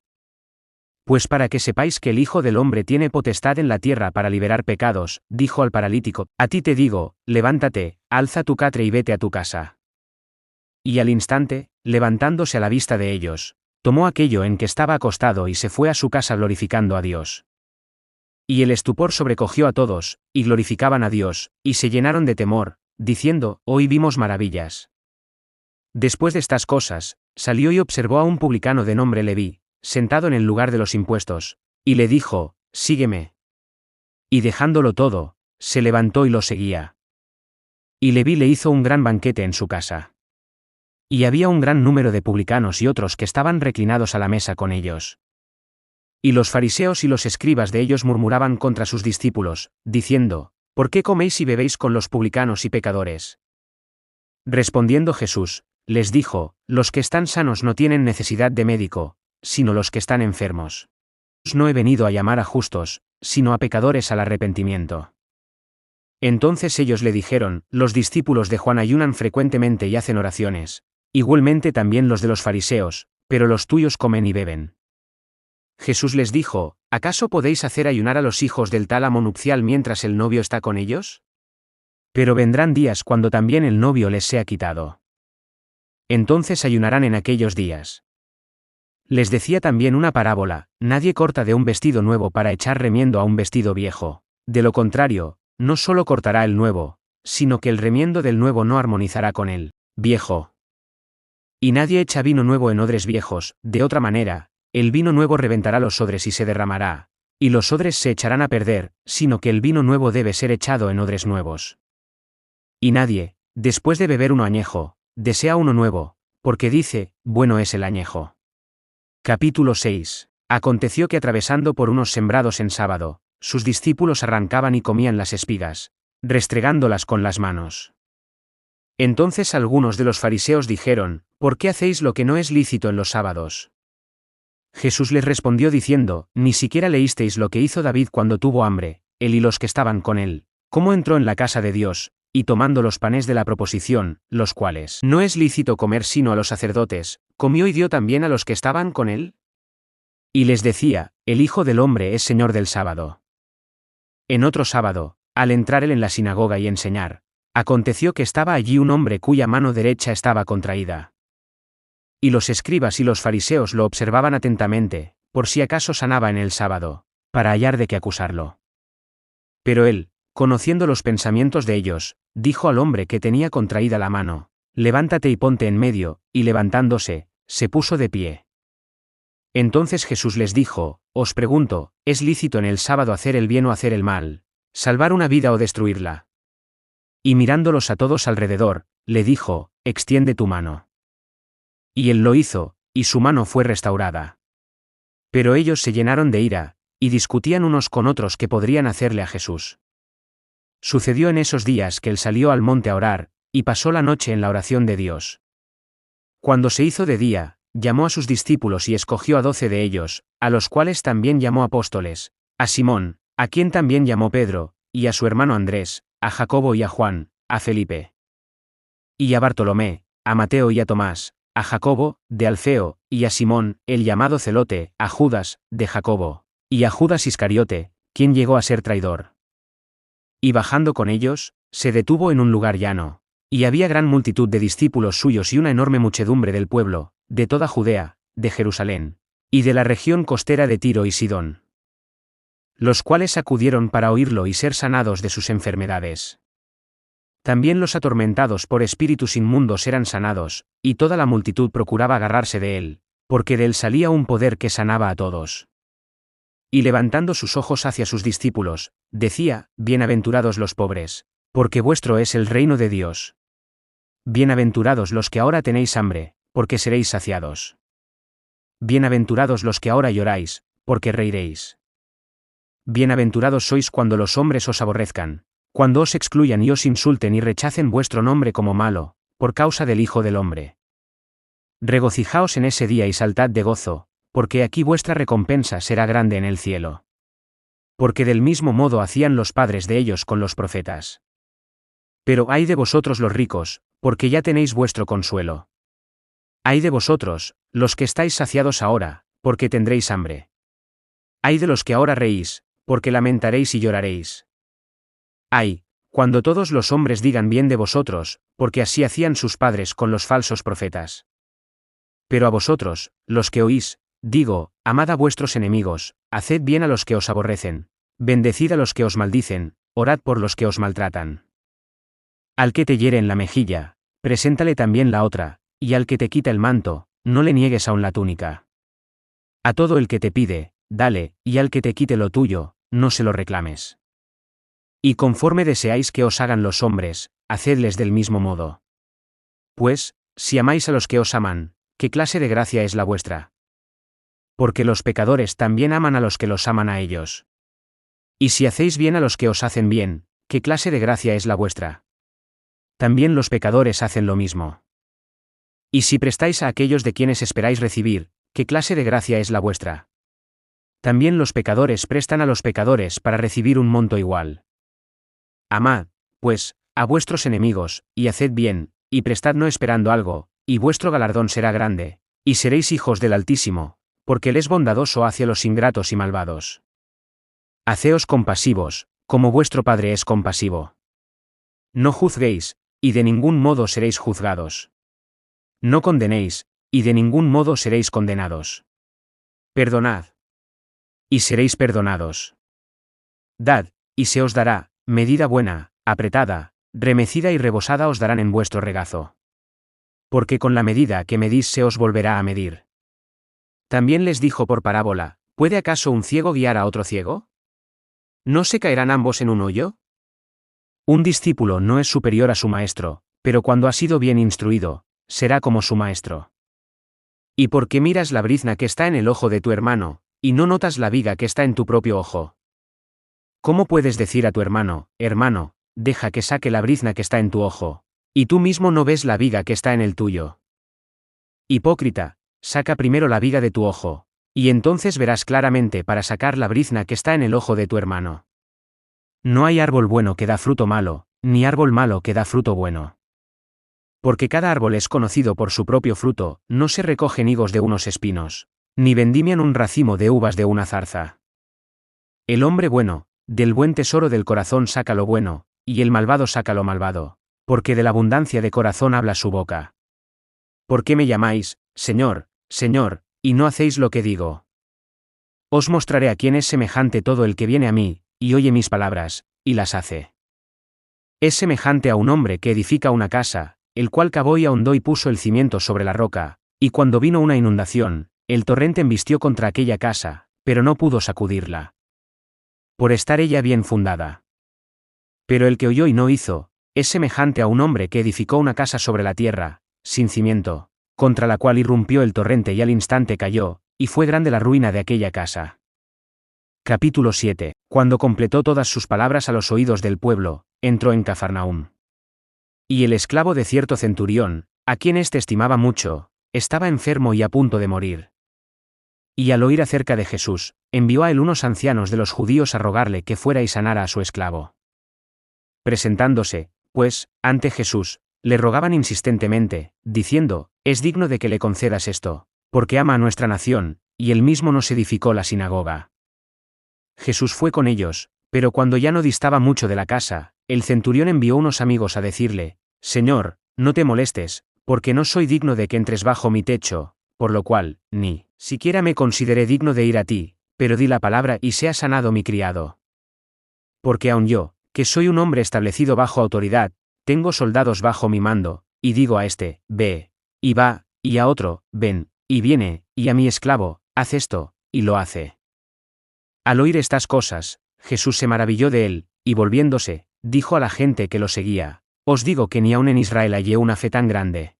Pues para que sepáis que el Hijo del Hombre tiene potestad en la tierra para liberar pecados, dijo al paralítico: A ti te digo, levántate, alza tu catre y vete a tu casa. Y al instante, levantándose a la vista de ellos, tomó aquello en que estaba acostado y se fue a su casa glorificando a Dios. Y el estupor sobrecogió a todos, y glorificaban a Dios, y se llenaron de temor, diciendo: Hoy vimos maravillas. Después de estas cosas, salió y observó a un publicano de nombre Leví, sentado en el lugar de los impuestos, y le dijo: Sígueme. Y dejándolo todo, se levantó y lo seguía. Y Leví le hizo un gran banquete en su casa. Y había un gran número de publicanos y otros que estaban reclinados a la mesa con ellos. Y los fariseos y los escribas de ellos murmuraban contra sus discípulos, diciendo: ¿Por qué coméis y bebéis con los publicanos y pecadores? Respondiendo Jesús, les dijo: Los que están sanos no tienen necesidad de médico, sino los que están enfermos. No he venido a llamar a justos, sino a pecadores al arrepentimiento. Entonces ellos le dijeron: Los discípulos de Juan ayunan frecuentemente y hacen oraciones, igualmente también los de los fariseos, pero los tuyos comen y beben. Jesús les dijo: ¿Acaso podéis hacer ayunar a los hijos del tálamo nupcial mientras el novio está con ellos? Pero vendrán días cuando también el novio les sea quitado. Entonces ayunarán en aquellos días. Les decía también una parábola: nadie corta de un vestido nuevo para echar remiendo a un vestido viejo, de lo contrario, no solo cortará el nuevo, sino que el remiendo del nuevo no armonizará con el viejo. Y nadie echa vino nuevo en odres viejos, de otra manera, el vino nuevo reventará los odres y se derramará, y los odres se echarán a perder, sino que el vino nuevo debe ser echado en odres nuevos. Y nadie, después de beber uno añejo, desea uno nuevo, porque dice: bueno es el añejo. Capítulo 6. Aconteció que atravesando por unos sembrados en sábado, sus discípulos arrancaban y comían las espigas, restregándolas con las manos. Entonces algunos de los fariseos dijeron: ¿Por qué hacéis lo que no es lícito en los sábados? Jesús les respondió diciendo: Ni siquiera leísteis lo que hizo David cuando tuvo hambre, él y los que estaban con él, cómo entró en la casa de Dios, y tomando los panes de la proposición, los cuales no es lícito comer sino a los sacerdotes, comió y dio también a los que estaban con él. Y les decía: El Hijo del Hombre es Señor del sábado. En otro sábado, al entrar él en la sinagoga y enseñar, aconteció que estaba allí un hombre cuya mano derecha estaba contraída. Y los escribas y los fariseos lo observaban atentamente, por si acaso sanaba en el sábado, para hallar de qué acusarlo. Pero él, conociendo los pensamientos de ellos, dijo al hombre que tenía contraída la mano: Levántate y ponte en medio, y levantándose, se puso de pie. Entonces Jesús les dijo: Os pregunto, ¿es lícito en el sábado hacer el bien o hacer el mal, salvar una vida o destruirla? Y mirándolos a todos alrededor, le dijo: Extiende tu mano. Y él lo hizo, y su mano fue restaurada. Pero ellos se llenaron de ira, y discutían unos con otros qué podrían hacerle a Jesús. Sucedió en esos días que él salió al monte a orar, y pasó la noche en la oración de Dios. Cuando se hizo de día, llamó a sus discípulos y escogió a 12 de ellos, a los cuales también llamó apóstoles: a Simón, a quien también llamó Pedro, y a su hermano Andrés, a Jacobo y a Juan, a Felipe. Y a Bartolomé, a Mateo y a Tomás, a Jacobo, de Alfeo, y a Simón, el llamado Celote, a Judas, de Jacobo, y a Judas Iscariote, quien llegó a ser traidor. Y bajando con ellos, se detuvo en un lugar llano, Y había gran multitud de discípulos suyos y una enorme muchedumbre del pueblo, de toda Judea, de Jerusalén, y de la región costera de Tiro y Sidón, los cuales acudieron para oírlo y ser sanados de sus enfermedades. También los atormentados por espíritus inmundos eran sanados, y toda la multitud procuraba agarrarse de él, porque de él salía un poder que sanaba a todos. Y levantando sus ojos hacia sus discípulos, decía: Bienaventurados los pobres, porque vuestro es el reino de Dios. Bienaventurados los que ahora tenéis hambre, porque seréis saciados. Bienaventurados los que ahora lloráis, porque reiréis. Bienaventurados sois cuando los hombres os aborrezcan, cuando os excluyan y os insulten y rechacen vuestro nombre como malo, por causa del Hijo del Hombre. Regocijaos en ese día y saltad de gozo, porque aquí vuestra recompensa será grande en el cielo. Porque del mismo modo hacían los padres de ellos con los profetas. Pero ay de vosotros los ricos, porque ya tenéis vuestro consuelo. Ay de vosotros, los que estáis saciados ahora, porque tendréis hambre. Ay de los que ahora reís, porque lamentaréis y lloraréis. Ay, cuando todos los hombres digan bien de vosotros, porque así hacían sus padres con los falsos profetas. Pero a vosotros, los que oís, digo: amad a vuestros enemigos, haced bien a los que os aborrecen, bendecid a los que os maldicen, orad por los que os maltratan. Al que te hiere en la mejilla, preséntale también la otra, y al que te quita el manto, no le niegues aún la túnica. A todo el que te pide, dale, y al que te quite lo tuyo, no se lo reclames. Y conforme deseáis que os hagan los hombres, hacedles del mismo modo. Pues, si amáis a los que os aman, ¿qué clase de gracia es la vuestra? Porque los pecadores también aman a los que los aman a ellos. Y si hacéis bien a los que os hacen bien, ¿qué clase de gracia es la vuestra? También los pecadores hacen lo mismo. Y si prestáis a aquellos de quienes esperáis recibir, ¿qué clase de gracia es la vuestra? También los pecadores prestan a los pecadores para recibir un monto igual. Amad, pues, a vuestros enemigos, y haced bien, y prestad no esperando algo, y vuestro galardón será grande, y seréis hijos del Altísimo, porque Él es bondadoso hacia los ingratos y malvados. Haceos compasivos, como vuestro Padre es compasivo. No juzguéis, y de ningún modo seréis juzgados. No condenéis, y de ningún modo seréis condenados. Perdonad, y seréis perdonados. Dad, y se os dará, medida buena, apretada, remecida y rebosada os darán en vuestro regazo. Porque con la medida que medís se os volverá a medir. También les dijo por parábola: ¿puede acaso un ciego guiar a otro ciego? ¿No se caerán ambos en un hoyo? Un discípulo no es superior a su maestro, pero cuando ha sido bien instruido, será como su maestro. ¿Y por qué miras la brizna que está en el ojo de tu hermano, y no notas la viga que está en tu propio ojo? ¿Cómo puedes decir a tu hermano: hermano, deja que saque la brizna que está en tu ojo, y tú mismo no ves la viga que está en el tuyo? Hipócrita, saca primero la viga de tu ojo, y entonces verás claramente para sacar la brizna que está en el ojo de tu hermano. No hay árbol bueno que da fruto malo, ni árbol malo que da fruto bueno. Porque cada árbol es conocido por su propio fruto, no se recogen higos de unos espinos, ni vendimian un racimo de uvas de una zarza. El hombre bueno, del buen tesoro del corazón saca lo bueno, y el malvado saca lo malvado, porque de la abundancia de corazón habla su boca. ¿Por qué me llamáis, Señor, Señor, y no hacéis lo que digo? Os mostraré a quién es semejante todo el que viene a mí, y oye mis palabras, y las hace. Es semejante a un hombre que edifica una casa, el cual cavó y ahondó y puso el cimiento sobre la roca, y cuando vino una inundación, el torrente embistió contra aquella casa, pero no pudo sacudirla, por estar ella bien fundada. Pero el que oyó y no hizo, es semejante a un hombre que edificó una casa sobre la tierra, sin cimiento, contra la cual irrumpió el torrente y al instante cayó, y fue grande la ruina de aquella casa. Capítulo 7. Cuando completó todas sus palabras a los oídos del pueblo, entró en Cafarnaúm. Y el esclavo de cierto centurión, a quien éste estimaba mucho, estaba enfermo y a punto de morir. Y al oír acerca de Jesús, envió a él unos ancianos de los judíos a rogarle que fuera y sanara a su esclavo. Presentándose, pues, ante Jesús, le rogaban insistentemente, diciendo: es digno de que le concedas esto, porque ama a nuestra nación, y él mismo nos edificó la sinagoga. Jesús fue con ellos, pero cuando ya no distaba mucho de la casa, el centurión envió unos amigos a decirle: Señor, no te molestes, porque no soy digno de que entres bajo mi techo, por lo cual, ni siquiera me consideré digno de ir a ti, pero di la palabra y sea sanado mi criado. Porque aun yo, que soy un hombre establecido bajo autoridad, tengo soldados bajo mi mando, y digo a este, ve, y va, y a otro, ven, y viene, y a mi esclavo, haz esto, y lo hace. Al oír estas cosas, Jesús se maravilló de él, y volviéndose, dijo a la gente que lo seguía, os digo que ni aun en Israel hallé una fe tan grande.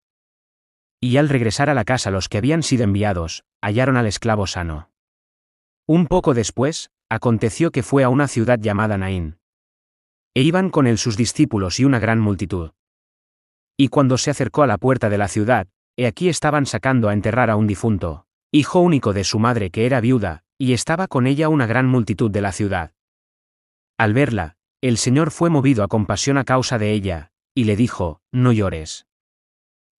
Y al regresar a la casa los que habían sido enviados, hallaron al esclavo sano. Un poco después, aconteció que fue a una ciudad llamada Naín. E iban con él sus discípulos y una gran multitud. Y cuando se acercó a la puerta de la ciudad, he aquí estaban sacando a enterrar a un difunto, hijo único de su madre que era viuda, y estaba con ella una gran multitud de la ciudad. Al verla, el Señor fue movido a compasión a causa de ella, y le dijo, no llores.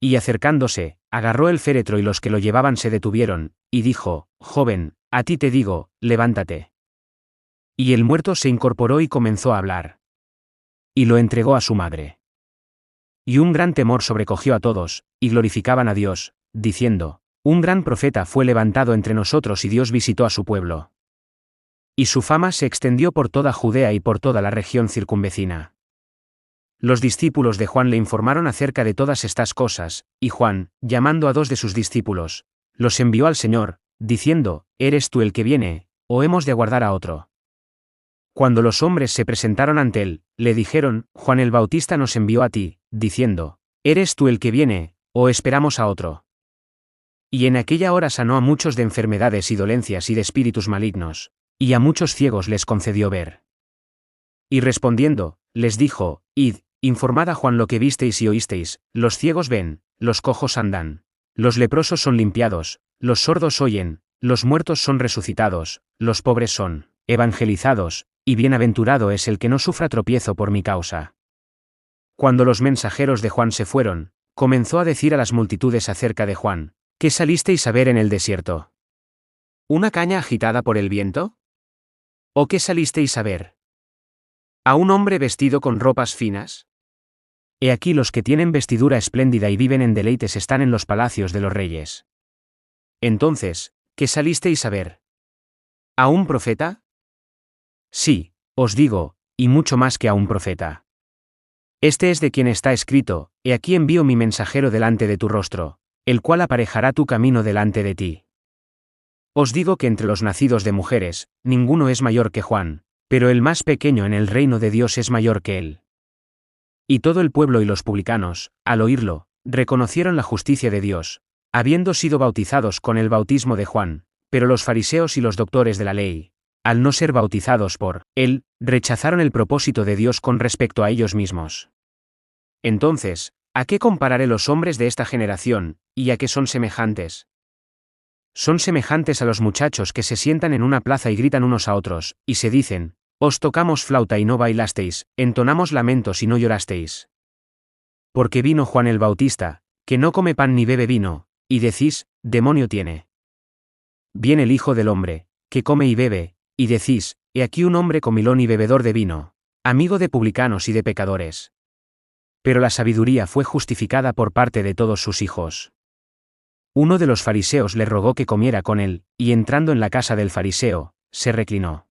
Y acercándose, agarró el féretro y los que lo llevaban se detuvieron, y dijo, joven, a ti te digo, levántate. Y el muerto se incorporó y comenzó a hablar. Y lo entregó a su madre. Y un gran temor sobrecogió a todos, y glorificaban a Dios, diciendo, un gran profeta fue levantado entre nosotros y Dios visitó a su pueblo. Y su fama se extendió por toda Judea y por toda la región circunvecina. Los discípulos de Juan le informaron acerca de todas estas cosas, y Juan, llamando a 2 de sus discípulos, los envió al Señor, diciendo, ¿eres tú el que viene, o hemos de aguardar a otro? Cuando los hombres se presentaron ante él, le dijeron, Juan el Bautista nos envió a ti, diciendo, ¿eres tú el que viene, o esperamos a otro? Y en aquella hora sanó a muchos de enfermedades y dolencias y de espíritus malignos, y a muchos ciegos les concedió ver. Y respondiendo, les dijo, id, informad a Juan lo que visteis y oísteis, los ciegos ven, los cojos andan, los leprosos son limpiados, los sordos oyen, los muertos son resucitados, los pobres son evangelizados, y bienaventurado es el que no sufra tropiezo por mi causa. Cuando los mensajeros de Juan se fueron, comenzó a decir a las multitudes acerca de Juan, ¿qué salisteis a ver en el desierto? ¿Una caña agitada por el viento? ¿O qué salisteis a ver? ¿A un hombre vestido con ropas finas? He aquí los que tienen vestidura espléndida y viven en deleites están en los palacios de los reyes. Entonces, ¿qué salisteis a ver? ¿A un profeta? Sí, os digo, y mucho más que a un profeta. Este es de quien está escrito, he aquí envío mi mensajero delante de tu rostro, el cual aparejará tu camino delante de ti. Os digo que entre los nacidos de mujeres, ninguno es mayor que Juan, pero el más pequeño en el reino de Dios es mayor que él. Y todo el pueblo y los publicanos, al oírlo, reconocieron la justicia de Dios, habiendo sido bautizados con el bautismo de Juan, pero los fariseos y los doctores de la ley, al no ser bautizados por él, rechazaron el propósito de Dios con respecto a ellos mismos. Entonces, ¿a qué compararé los hombres de esta generación, y a qué son semejantes? Son semejantes a los muchachos que se sientan en una plaza y gritan unos a otros, y se dicen, os tocamos flauta y no bailasteis, entonamos lamentos y no llorasteis. Porque vino Juan el Bautista, que no come pan ni bebe vino, y decís, demonio tiene. Viene el Hijo del Hombre, que come y bebe, y decís, he aquí un hombre comilón y bebedor de vino, amigo de publicanos y de pecadores. Pero la sabiduría fue justificada por parte de todos sus hijos. Uno de los fariseos le rogó que comiera con él, y entrando en la casa del fariseo, se reclinó.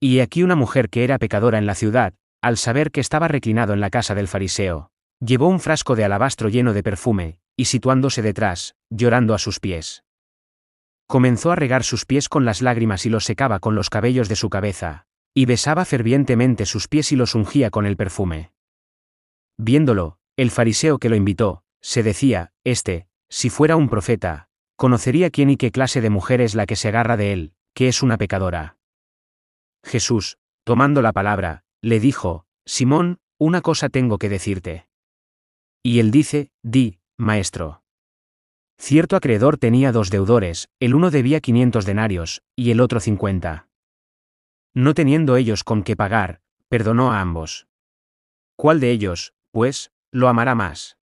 Y he aquí una mujer que era pecadora en la ciudad, al saber que estaba reclinado en la casa del fariseo, llevó un frasco de alabastro lleno de perfume, y situándose detrás, llorando a sus pies, comenzó a regar sus pies con las lágrimas y los secaba con los cabellos de su cabeza, y besaba fervientemente sus pies y los ungía con el perfume. Viéndolo, el fariseo que lo invitó, se decía, si fuera un profeta, conocería quién y qué clase de mujer es la que se agarra de él, que es una pecadora. Jesús, tomando la palabra, le dijo, Simón, una cosa tengo que decirte. Y él dice, di, maestro. Cierto acreedor tenía 2 deudores, el uno debía 500 denarios, y el otro 50. No teniendo ellos con qué pagar, perdonó a ambos. ¿Cuál de ellos, pues, lo amará más?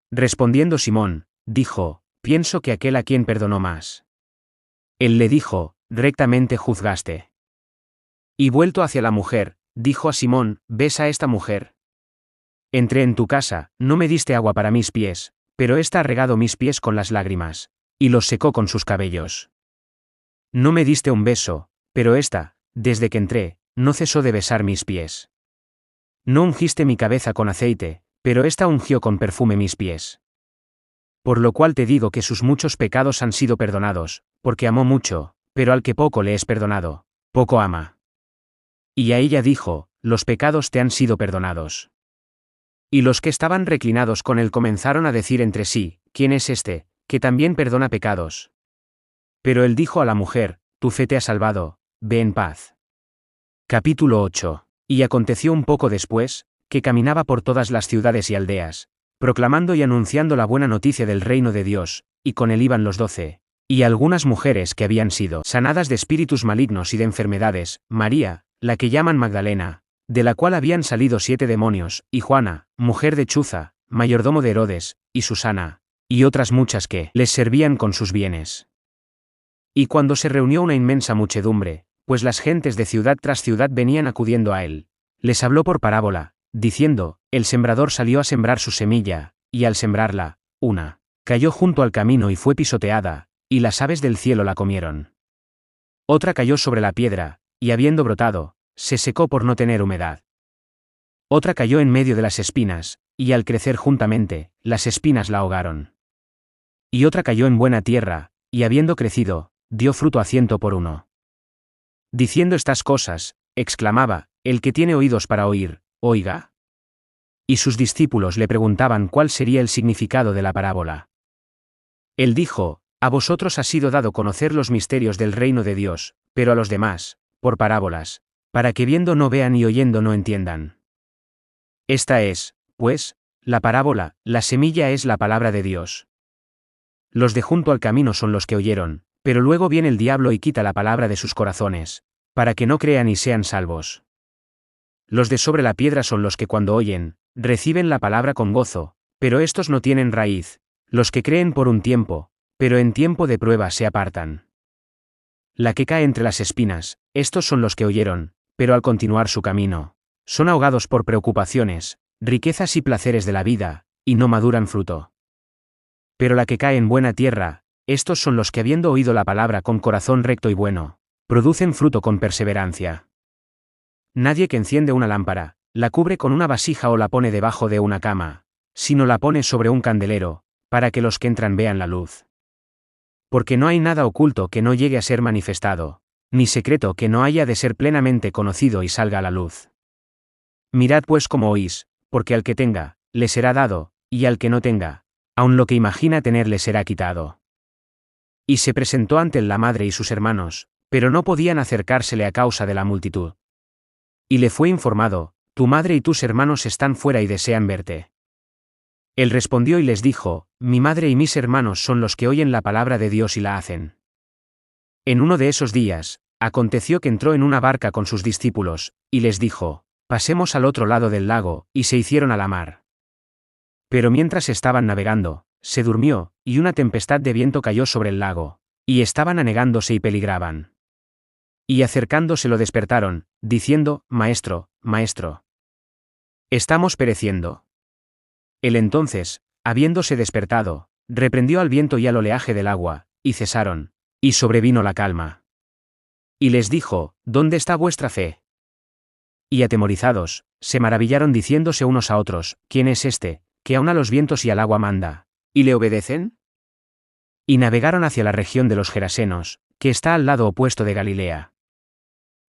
Respondiendo Simón, dijo, pienso que aquel a quien perdonó más. Él le dijo, rectamente juzgaste. Y vuelto hacia la mujer, dijo a Simón, ¿ves a esta mujer? Entré en tu casa, no me diste agua para mis pies, pero ésta ha regado mis pies con las lágrimas, y los secó con sus cabellos. No me diste un beso, pero ésta, desde que entré, no cesó de besar mis pies. No ungiste mi cabeza con aceite, pero ésta ungió con perfume mis pies. Por lo cual te digo que sus muchos pecados han sido perdonados, porque amó mucho, pero al que poco le es perdonado, poco ama. Y a ella dijo, los pecados te han sido perdonados. Y los que estaban reclinados con él comenzaron a decir entre sí, ¿quién es este, que también perdona pecados? Pero él dijo a la mujer, tu fe te ha salvado, ve en paz. Capítulo 8. Y aconteció un poco después, que caminaba por todas las ciudades y aldeas, proclamando y anunciando la buena noticia del reino de Dios, y con él iban los 12, y algunas mujeres que habían sido sanadas de espíritus malignos y de enfermedades, María, la que llaman Magdalena, de la cual habían salido 7 demonios, y Juana, mujer de Chuza, mayordomo de Herodes, y Susana, y otras muchas que les servían con sus bienes. Y cuando se reunió una inmensa muchedumbre, pues las gentes de ciudad tras ciudad venían acudiendo a él, les habló por parábola, diciendo, el sembrador salió a sembrar su semilla, y al sembrarla, una cayó junto al camino y fue pisoteada, y las aves del cielo la comieron. Otra cayó sobre la piedra, y habiendo brotado, se secó por no tener humedad. Otra cayó en medio de las espinas, y al crecer juntamente, las espinas la ahogaron. Y otra cayó en buena tierra, y habiendo crecido, dio fruto a 100 por 1. Diciendo estas cosas, exclamaba, el que tiene oídos para oír, oiga. Y sus discípulos le preguntaban cuál sería el significado de la parábola. Él dijo, a vosotros ha sido dado conocer los misterios del reino de Dios, pero a los demás, por parábolas, para que viendo no vean y oyendo no entiendan. Esta es, pues, la parábola, la semilla es la palabra de Dios. Los de junto al camino son los que oyeron, pero luego viene el diablo y quita la palabra de sus corazones, para que no crean y sean salvos. Los de sobre la piedra son los que cuando oyen, reciben la palabra con gozo, pero estos no tienen raíz, los que creen por un tiempo, pero en tiempo de prueba se apartan. La que cae entre las espinas, estos son los que oyeron, pero al continuar su camino, son ahogados por preocupaciones, riquezas y placeres de la vida, y no maduran fruto. Pero la que cae en buena tierra, estos son los que habiendo oído la palabra con corazón recto y bueno, producen fruto con perseverancia. Nadie que enciende una lámpara, la cubre con una vasija o la pone debajo de una cama, sino la pone sobre un candelero, para que los que entran vean la luz. Porque no hay nada oculto que no llegue a ser manifestado, ni secreto que no haya de ser plenamente conocido y salga a la luz. Mirad pues cómo oís, porque al que tenga, le será dado, y al que no tenga, aun lo que imagina tener le será quitado. Y se presentó ante él la madre y sus hermanos, pero no podían acercársele a causa de la multitud. Y le fue informado, tu madre y tus hermanos están fuera y desean verte. Él respondió y les dijo, mi madre y mis hermanos son los que oyen la palabra de Dios y la hacen. En uno de esos días, aconteció que entró en una barca con sus discípulos, y les dijo, pasemos al otro lado del lago, y se hicieron a la mar. Pero mientras estaban navegando, se durmió, y una tempestad de viento cayó sobre el lago, y estaban anegándose y peligraban. Y acercándose lo despertaron, diciendo, Maestro, Maestro, estamos pereciendo. Él entonces, habiéndose despertado, reprendió al viento y al oleaje del agua, y cesaron, y sobrevino la calma. Y les dijo, ¿dónde está vuestra fe? Y atemorizados, se maravillaron diciéndose unos a otros, ¿quién es este, que aun a los vientos y al agua manda, y le obedecen? Y navegaron hacia la región de los Gerasenos, que está al lado opuesto de Galilea.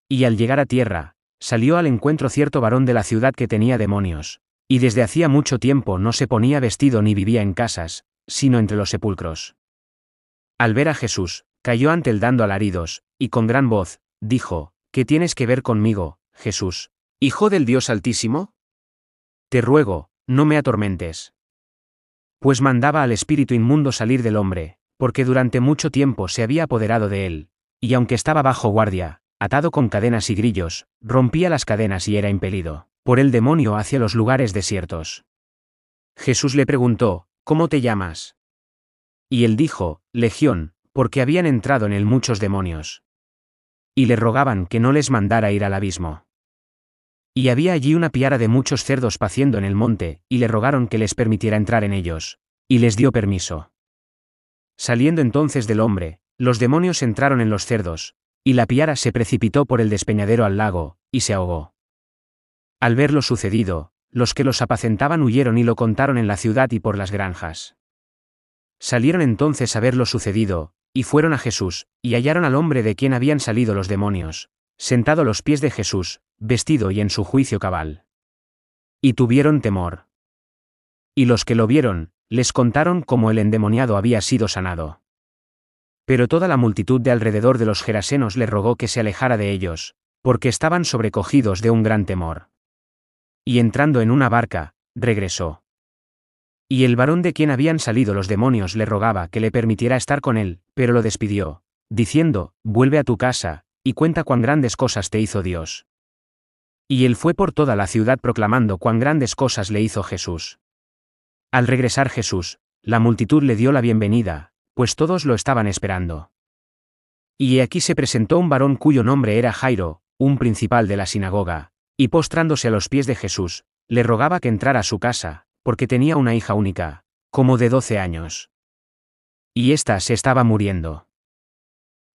Y al llegar a tierra, salió al encuentro cierto varón de la ciudad que tenía demonios, y desde hacía mucho tiempo no se ponía vestido ni vivía en casas, sino entre los sepulcros. Al ver a Jesús, cayó ante él dando alaridos, y con gran voz, dijo, ¿qué tienes que ver conmigo, Jesús, Hijo del Dios Altísimo? Te ruego, no me atormentes. Pues mandaba al espíritu inmundo salir del hombre, porque durante mucho tiempo se había apoderado de él, y aunque estaba bajo guardia, atado con cadenas y grillos, rompía las cadenas y era impelido por el demonio hacia los lugares desiertos. Jesús le preguntó, ¿cómo te llamas? Y él dijo, Legión, porque habían entrado en él muchos demonios. Y le rogaban que no les mandara ir al abismo. Y había allí una piara de muchos cerdos paciendo en el monte, y le rogaron que les permitiera entrar en ellos. Y les dio permiso. Saliendo entonces del hombre, los demonios entraron en los cerdos, y la piara se precipitó por el despeñadero al lago, y se ahogó. Al ver lo sucedido, los que los apacentaban huyeron y lo contaron en la ciudad y por las granjas. Salieron entonces a ver lo sucedido, y fueron a Jesús, y hallaron al hombre de quien habían salido los demonios, sentado a los pies de Jesús, vestido y en su juicio cabal. Y tuvieron temor. Y los que lo vieron, les contaron cómo el endemoniado había sido sanado. Pero toda la multitud de alrededor de los gerasenos le rogó que se alejara de ellos, porque estaban sobrecogidos de un gran temor. Y entrando en una barca, regresó. Y el varón de quien habían salido los demonios le rogaba que le permitiera estar con él, pero lo despidió, diciendo, vuelve a tu casa, y cuenta cuán grandes cosas te hizo Dios. Y él fue por toda la ciudad proclamando cuán grandes cosas le hizo Jesús. Al regresar Jesús, la multitud le dio la bienvenida, pues todos lo estaban esperando. Y he aquí se presentó un varón cuyo nombre era Jairo, un principal de la sinagoga, y postrándose a los pies de Jesús, le rogaba que entrara a su casa, porque tenía una hija única, como de 12 años. Y ésta se estaba muriendo.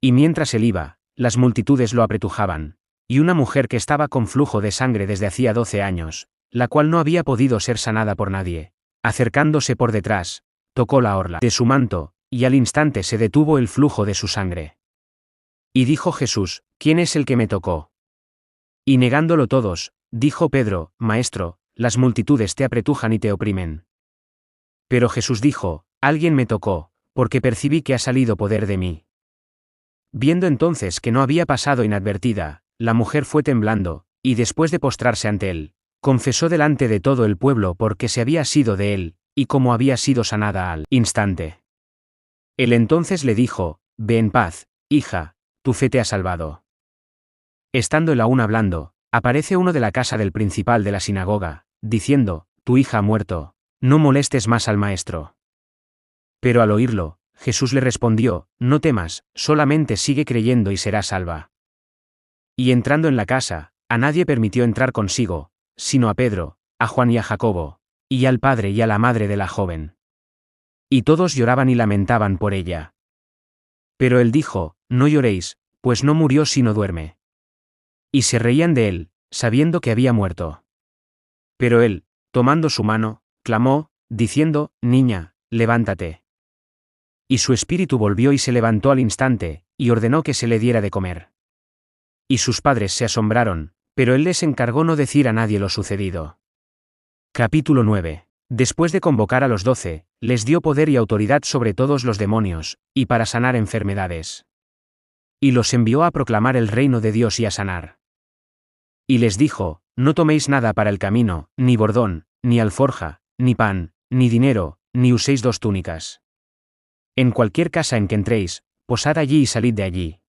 Y mientras él iba, las multitudes lo apretujaban, y una mujer que estaba con flujo de sangre desde hacía 12 años, la cual no había podido ser sanada por nadie, acercándose por detrás, tocó la orla de su manto, y al instante se detuvo el flujo de su sangre. Y dijo Jesús, ¿quién es el que me tocó? Y negándolo todos, dijo Pedro, Maestro, las multitudes te apretujan y te oprimen. Pero Jesús dijo, alguien me tocó, porque percibí que ha salido poder de mí. Viendo entonces que no había pasado inadvertida, la mujer fue temblando, y después de postrarse ante él, confesó delante de todo el pueblo porque se había sido de él, y cómo había sido sanada al instante. Él entonces le dijo, ve en paz, hija, tu fe te ha salvado. Estando él aún hablando, aparece uno de la casa del principal de la sinagoga, diciendo, tu hija ha muerto, no molestes más al maestro. Pero al oírlo, Jesús le respondió, no temas, solamente sigue creyendo y serás salva. Y entrando en la casa, a nadie permitió entrar consigo, sino a Pedro, a Juan y a Jacobo, y al padre y a la madre de la joven. Y todos lloraban y lamentaban por ella. Pero él dijo, no lloréis, pues no murió sino duerme. Y se reían de él, sabiendo que había muerto. Pero él, tomando su mano, clamó, diciendo, niña, levántate. Y su espíritu volvió y se levantó al instante, y ordenó que se le diera de comer. Y sus padres se asombraron, pero él les encargó no decir a nadie lo sucedido. Capítulo 9. Después de convocar a los 12, les dio poder y autoridad sobre todos los demonios, y para sanar enfermedades. Y los envió a proclamar el reino de Dios y a sanar. Y les dijo, no toméis nada para el camino, ni bordón, ni alforja, ni pan, ni dinero, ni uséis 2 túnicas. En cualquier casa en que entréis, posad allí y salid de allí.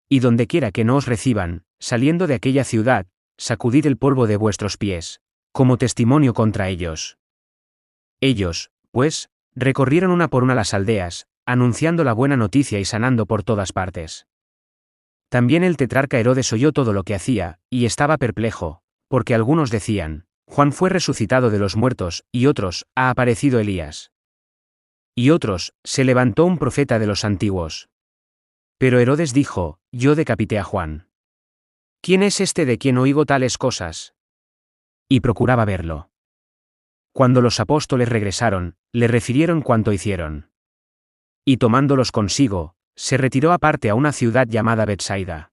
Y dondequiera que no os reciban, saliendo de aquella ciudad, sacudid el polvo de vuestros pies, como testimonio contra ellos. Ellos, pues, recorrieron una por una las aldeas, anunciando la buena noticia y sanando por todas partes. También el tetrarca Herodes oyó todo lo que hacía, y estaba perplejo, porque algunos decían, Juan fue resucitado de los muertos, y otros, ha aparecido Elías. Y otros, se levantó un profeta de los antiguos. Pero Herodes dijo, yo decapité a Juan. ¿Quién es este de quien oigo tales cosas? Y procuraba verlo. Cuando los apóstoles regresaron, le refirieron cuanto hicieron. Y tomándolos consigo, se retiró aparte a una ciudad llamada Betsaida.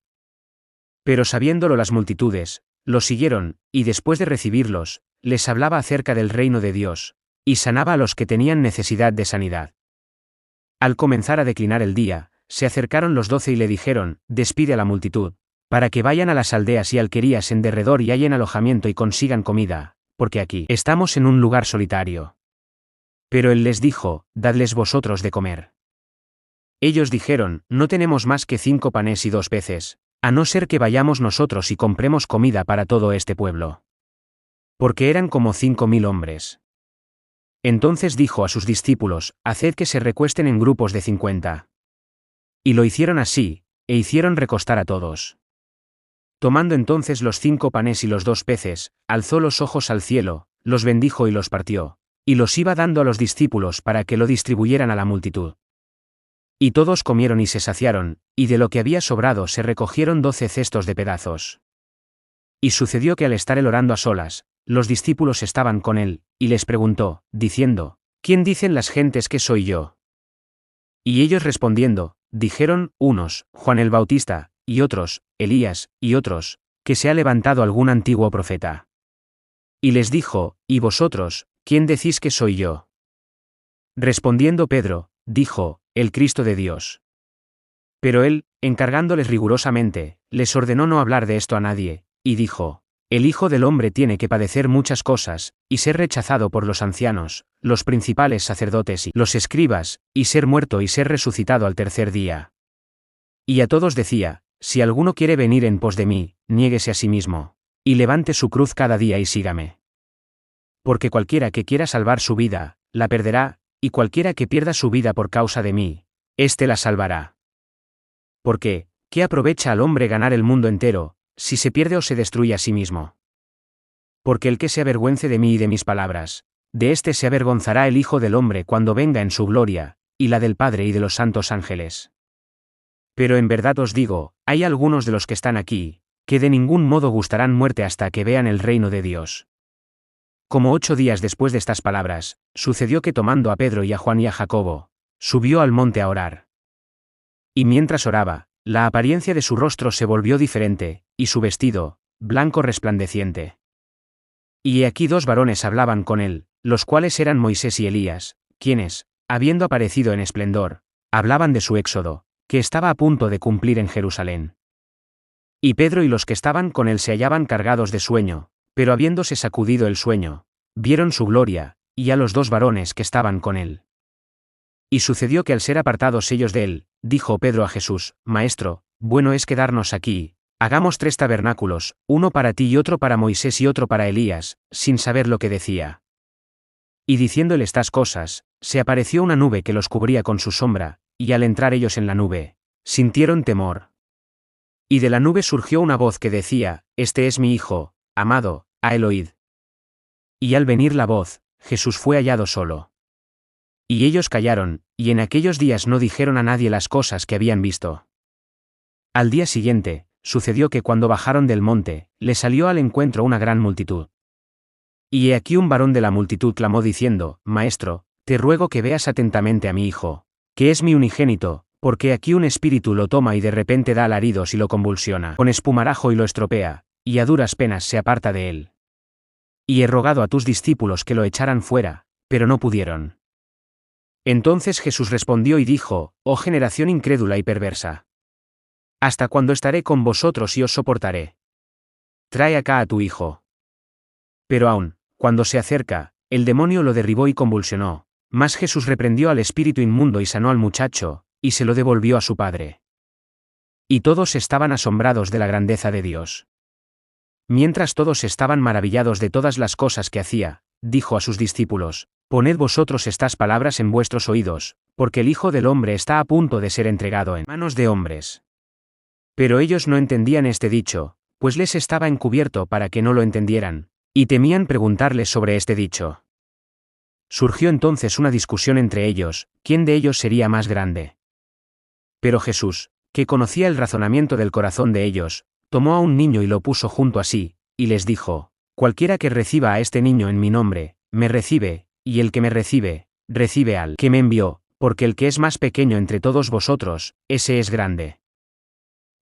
Pero sabiéndolo las multitudes, los siguieron, y después de recibirlos, les hablaba acerca del reino de Dios, y sanaba a los que tenían necesidad de sanidad. Al comenzar a declinar el día, se acercaron los 12 y le dijeron, despide a la multitud, para que vayan a las aldeas y alquerías en derredor y hallen alojamiento y consigan comida, porque aquí estamos en un lugar solitario. Pero él les dijo, dadles vosotros de comer. Ellos dijeron, no tenemos más que 5 panes y 2 peces, a no ser que vayamos nosotros y compremos comida para todo este pueblo. Porque eran como 5.000 hombres. Entonces dijo a sus discípulos, haced que se recuesten en grupos de 50. Y lo hicieron así, e hicieron recostar a todos. Tomando entonces los 5 panes y los 2 peces, alzó los ojos al cielo, los bendijo y los partió, y los iba dando a los discípulos para que lo distribuyeran a la multitud. Y todos comieron y se saciaron, y de lo que había sobrado se recogieron 12 cestos de pedazos. Y sucedió que al estar él orando a solas, los discípulos estaban con él, y les preguntó, diciendo, ¿quién dicen las gentes que soy yo? Y ellos respondiendo, dijeron, unos, Juan el Bautista, y otros, Elías, y otros, que se ha levantado algún antiguo profeta. Y les dijo, ¿y vosotros, quién decís que soy yo? Respondiendo Pedro, dijo, el Cristo de Dios. Pero él, encargándoles rigurosamente, les ordenó no hablar de esto a nadie, y dijo, el Hijo del Hombre tiene que padecer muchas cosas, y ser rechazado por los ancianos, los principales sacerdotes y los escribas, y ser muerto y ser resucitado al tercer día. Y a todos decía, si alguno quiere venir en pos de mí, niéguese a sí mismo, y levante su cruz cada día y sígame. Porque cualquiera que quiera salvar su vida, la perderá, y cualquiera que pierda su vida por causa de mí, éste la salvará. Porque, ¿qué aprovecha al hombre ganar el mundo entero, si se pierde o se destruye a sí mismo? Porque el que se avergüence de mí y de mis palabras, de éste se avergonzará el Hijo del Hombre cuando venga en su gloria, y la del Padre y de los santos ángeles. Pero en verdad os digo, hay algunos de los que están aquí, que de ningún modo gustarán muerte hasta que vean el reino de Dios. Como 8 días después de estas palabras, sucedió que tomando a Pedro y a Juan y a Jacobo, subió al monte a orar. Y mientras oraba, la apariencia de su rostro se volvió diferente, y su vestido, blanco resplandeciente. Y he aquí 2 varones hablaban con él, los cuales eran Moisés y Elías, quienes, habiendo aparecido en esplendor, hablaban de su éxodo, que estaba a punto de cumplir en Jerusalén. Y Pedro y los que estaban con él se hallaban cargados de sueño, pero habiéndose sacudido el sueño, vieron su gloria, y a los 2 varones que estaban con él. Y sucedió que al ser apartados ellos de él, dijo Pedro a Jesús, Maestro, bueno es quedarnos aquí, hagamos 3 tabernáculos, uno para ti y otro para Moisés y otro para Elías, sin saber lo que decía. Y diciéndole estas cosas, se apareció una nube que los cubría con su sombra, y al entrar ellos en la nube, sintieron temor. Y de la nube surgió una voz que decía, Este es mi Hijo, amado, a él oíd. Y al venir la voz, Jesús fue hallado solo. Y ellos callaron, y en aquellos días no dijeron a nadie las cosas que habían visto. Al día siguiente, sucedió que cuando bajaron del monte, le salió al encuentro una gran multitud. Y he aquí un varón de la multitud clamó diciendo, Maestro, te ruego que veas atentamente a mi hijo, que es mi unigénito, porque aquí un espíritu lo toma y de repente da alaridos y lo convulsiona con espumarajo y lo estropea, y a duras penas se aparta de él. Y he rogado a tus discípulos que lo echaran fuera, pero no pudieron. Entonces Jesús respondió y dijo, Oh generación incrédula y perversa. ¿Hasta cuándo estaré con vosotros y os soportaré? Trae acá a tu hijo. Pero aún, cuando se acerca, el demonio lo derribó y convulsionó, mas Jesús reprendió al espíritu inmundo y sanó al muchacho, y se lo devolvió a su padre. Y todos estaban asombrados de la grandeza de Dios. Mientras todos estaban maravillados de todas las cosas que hacía, dijo a sus discípulos, Poned vosotros estas palabras en vuestros oídos, porque el Hijo del Hombre está a punto de ser entregado en manos de hombres. Pero ellos no entendían este dicho, pues les estaba encubierto para que no lo entendieran, y temían preguntarles sobre este dicho. Surgió entonces una discusión entre ellos, ¿quién de ellos sería más grande? Pero Jesús, que conocía el razonamiento del corazón de ellos, tomó a un niño y lo puso junto a sí, y les dijo, Cualquiera que reciba a este niño en mi nombre, me recibe, y el que me recibe, recibe al que me envió, porque el que es más pequeño entre todos vosotros, ese es grande.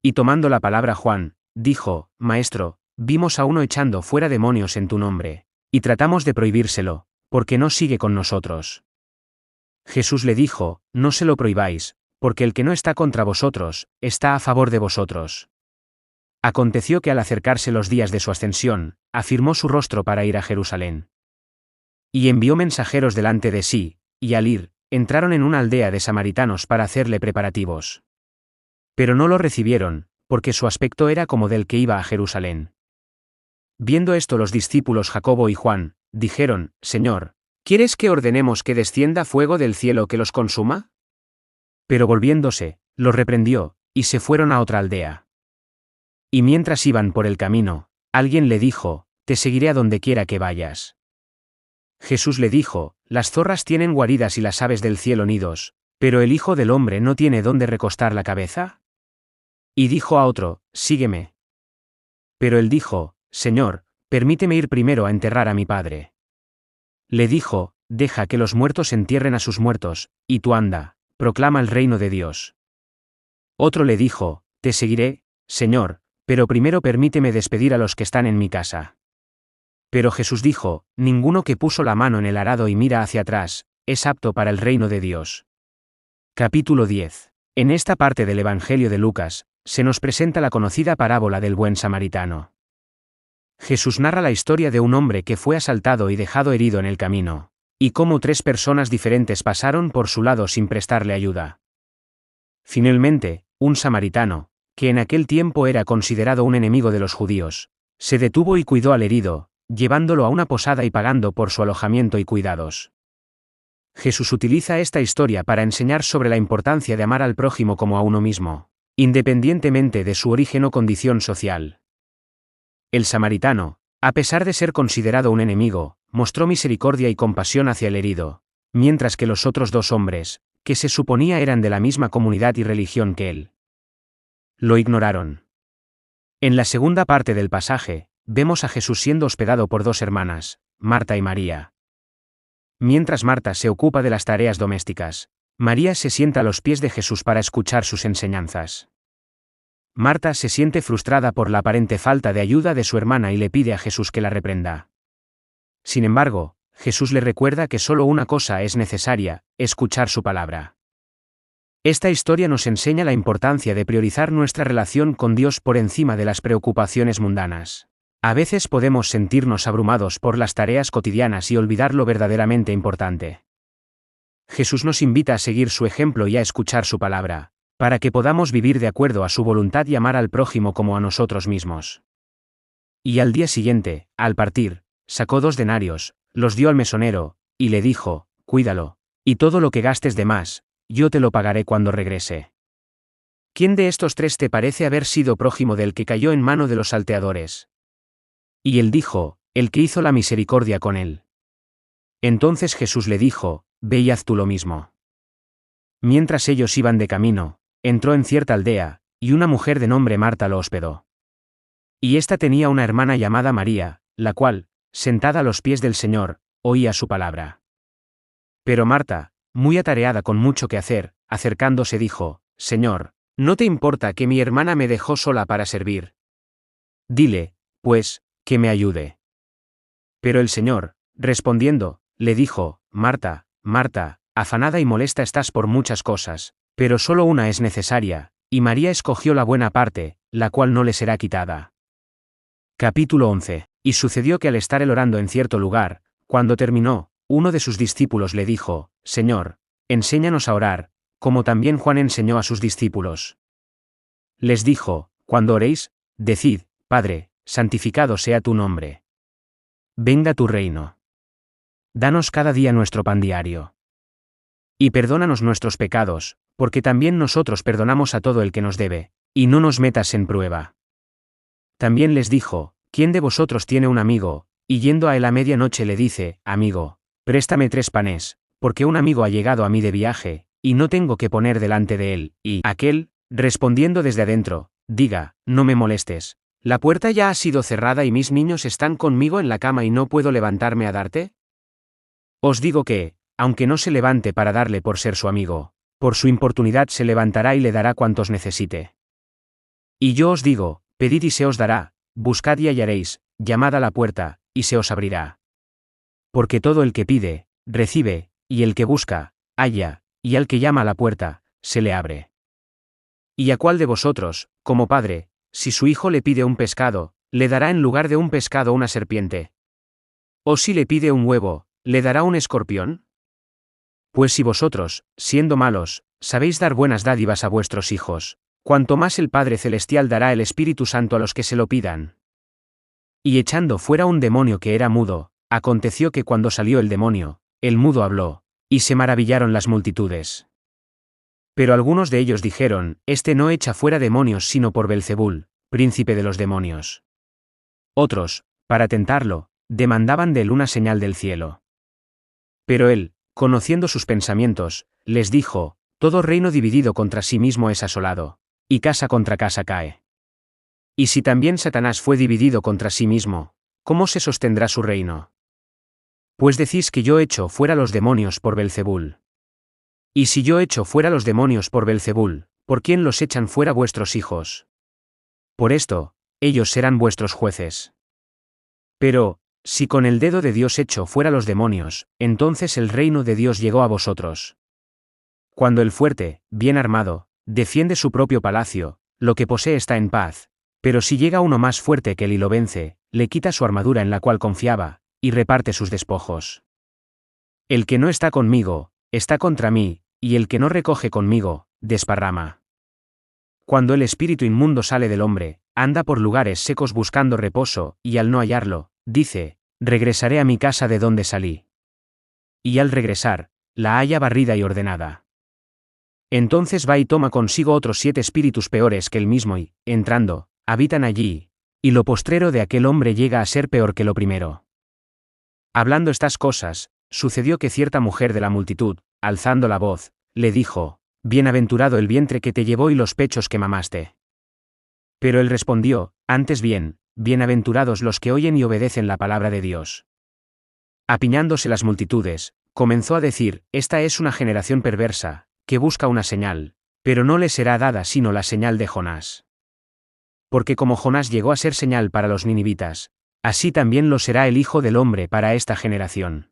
Y tomando la palabra Juan, dijo, Maestro, vimos a uno echando fuera demonios en tu nombre, y tratamos de prohibírselo, porque no sigue con nosotros. Jesús le dijo, No se lo prohibáis, porque el que no está contra vosotros, está a favor de vosotros. Aconteció que al acercarse los días de su ascensión, afirmó su rostro para ir a Jerusalén. Y envió mensajeros delante de sí, y al ir, entraron en una aldea de samaritanos para hacerle preparativos. Pero no lo recibieron, porque su aspecto era como del que iba a Jerusalén. Viendo esto los discípulos Jacobo y Juan, dijeron, Señor, ¿quieres que ordenemos que descienda fuego del cielo que los consuma? Pero volviéndose, los reprendió, y se fueron a otra aldea. Y mientras iban por el camino, alguien le dijo, «Te seguiré a donde quiera que vayas». Jesús le dijo, «Las zorras tienen guaridas y las aves del cielo nidos, pero el Hijo del Hombre no tiene dónde recostar la cabeza». Y dijo a otro, «Sígueme». Pero él dijo, «Señor, permíteme ir primero a enterrar a mi padre». Le dijo, «Deja que los muertos entierren a sus muertos, y tú anda, proclama el reino de Dios». Otro le dijo, «Te seguiré, Señor, pero primero permíteme despedir a los que están en mi casa». Pero Jesús dijo, «Ninguno que puso la mano en el arado y mira hacia atrás, es apto para el reino de Dios». Capítulo 10. En esta parte del Evangelio de Lucas, se nos presenta la conocida parábola del buen samaritano. Jesús narra la historia de un hombre que fue asaltado y dejado herido en el camino, y cómo 3 personas diferentes pasaron por su lado sin prestarle ayuda. Finalmente, un samaritano, que en aquel tiempo era considerado un enemigo de los judíos, se detuvo y cuidó al herido, llevándolo a una posada y pagando por su alojamiento y cuidados. Jesús utiliza esta historia para enseñar sobre la importancia de amar al prójimo como a uno mismo, independientemente de su origen o condición social. El samaritano, a pesar de ser considerado un enemigo, mostró misericordia y compasión hacia el herido, mientras que los otros 2 hombres, que se suponía eran de la misma comunidad y religión que él, lo ignoraron. En la segunda parte del pasaje, vemos a Jesús siendo hospedado por 2 hermanas, Marta y María. Mientras Marta se ocupa de las tareas domésticas, María se sienta a los pies de Jesús para escuchar sus enseñanzas. Marta se siente frustrada por la aparente falta de ayuda de su hermana y le pide a Jesús que la reprenda. Sin embargo, Jesús le recuerda que solo una cosa es necesaria, escuchar su palabra. Esta historia nos enseña la importancia de priorizar nuestra relación con Dios por encima de las preocupaciones mundanas. A veces podemos sentirnos abrumados por las tareas cotidianas y olvidar lo verdaderamente importante. Jesús nos invita a seguir su ejemplo y a escuchar su palabra, para que podamos vivir de acuerdo a su voluntad y amar al prójimo como a nosotros mismos. Y al día siguiente, al partir, sacó 2 denarios, los dio al mesonero, y le dijo, «Cuídalo, y todo lo que gastes de más, yo te lo pagaré cuando regrese». ¿Quién de estos 3 te parece haber sido prójimo del que cayó en mano de los salteadores? Y él dijo, «El que hizo la misericordia con él». Entonces Jesús le dijo, «Ve y haz tú lo mismo». Mientras ellos iban de camino, entró en cierta aldea, y una mujer de nombre Marta lo hospedó. Y ésta tenía una hermana llamada María, la cual, sentada a los pies del Señor, oía su palabra. Pero Marta, muy atareada con mucho que hacer, acercándose dijo, «Señor, ¿no te importa que mi hermana me dejó sola para servir? Dile, pues, que me ayude». Pero el Señor, respondiendo, le dijo, «Marta, Marta, afanada y molesta estás por muchas cosas, pero solo una es necesaria, y María escogió la buena parte, la cual no le será quitada». Capítulo 11. Y sucedió que al estar él orando en cierto lugar, cuando terminó, uno de sus discípulos le dijo, «Señor, enséñanos a orar, como también Juan enseñó a sus discípulos». Les dijo, «Cuando oréis, decid, Padre, santificado sea tu nombre. Venga tu reino. Danos cada día nuestro pan diario. Y perdónanos nuestros pecados, porque también nosotros perdonamos a todo el que nos debe, y no nos metas en prueba». También les dijo, «¿Quién de vosotros tiene un amigo, y yendo a él a medianoche le dice, Amigo, préstame 3 panes, porque un amigo ha llegado a mí de viaje, y no tengo que poner delante de él, y aquel, respondiendo desde adentro, diga, no me molestes, la puerta ya ha sido cerrada y mis niños están conmigo en la cama y no puedo levantarme a darte? Os digo que, aunque no se levante para darle por ser su amigo, por su importunidad se levantará y le dará cuantos necesite. Y yo os digo, pedid y se os dará, buscad y hallaréis, llamad a la puerta, y se os abrirá. Porque todo el que pide, recibe, y el que busca, halla, y al que llama a la puerta, se le abre. ¿Y a cuál de vosotros, como padre, si su hijo le pide un pescado, le dará en lugar de un pescado una serpiente? ¿O si le pide un huevo, le dará un escorpión? Pues si vosotros, siendo malos, sabéis dar buenas dádivas a vuestros hijos, cuanto más el Padre Celestial dará el Espíritu Santo a los que se lo pidan. Y echando fuera un demonio que era mudo, aconteció que cuando salió el demonio, el mudo habló, y se maravillaron las multitudes. Pero algunos de ellos dijeron, Este no echa fuera demonios sino por Belzebul, príncipe de los demonios. Otros, para tentarlo, demandaban de él una señal del cielo. Pero él, conociendo sus pensamientos, les dijo: todo reino dividido contra sí mismo es asolado, y casa contra casa cae. Y si también Satanás fue dividido contra sí mismo, ¿cómo se sostendrá su reino? Pues decís que yo echo fuera los demonios por Belzebul. Y si yo echo fuera los demonios por Belzebul, ¿por quién los echan fuera vuestros hijos? Por esto, ellos serán vuestros jueces. Pero, si con el dedo de Dios echo fuera los demonios, entonces el reino de Dios llegó a vosotros. Cuando el fuerte, bien armado, defiende su propio palacio, lo que posee está en paz, pero si llega uno más fuerte que él y lo vence, le quita su armadura en la cual confiaba, y reparte sus despojos. El que no está conmigo, está contra mí, y el que no recoge conmigo, desparrama. Cuando el espíritu inmundo sale del hombre, anda por lugares secos buscando reposo, y al no hallarlo, dice: regresaré a mi casa de donde salí. Y al regresar, la halla barrida y ordenada. Entonces va y toma consigo otros 7 espíritus peores que él mismo y, entrando, habitan allí, y lo postrero de aquel hombre llega a ser peor que lo primero. Hablando estas cosas, sucedió que cierta mujer de la multitud, alzando la voz, le dijo: bienaventurado el vientre que te llevó y los pechos que mamaste. Pero él respondió: antes bien, bienaventurados los que oyen y obedecen la palabra de Dios. Apiñándose las multitudes, comenzó a decir: esta es una generación perversa, que busca una señal, pero no le será dada sino la señal de Jonás. Porque como Jonás llegó a ser señal para los ninivitas, así también lo será el Hijo del Hombre para esta generación.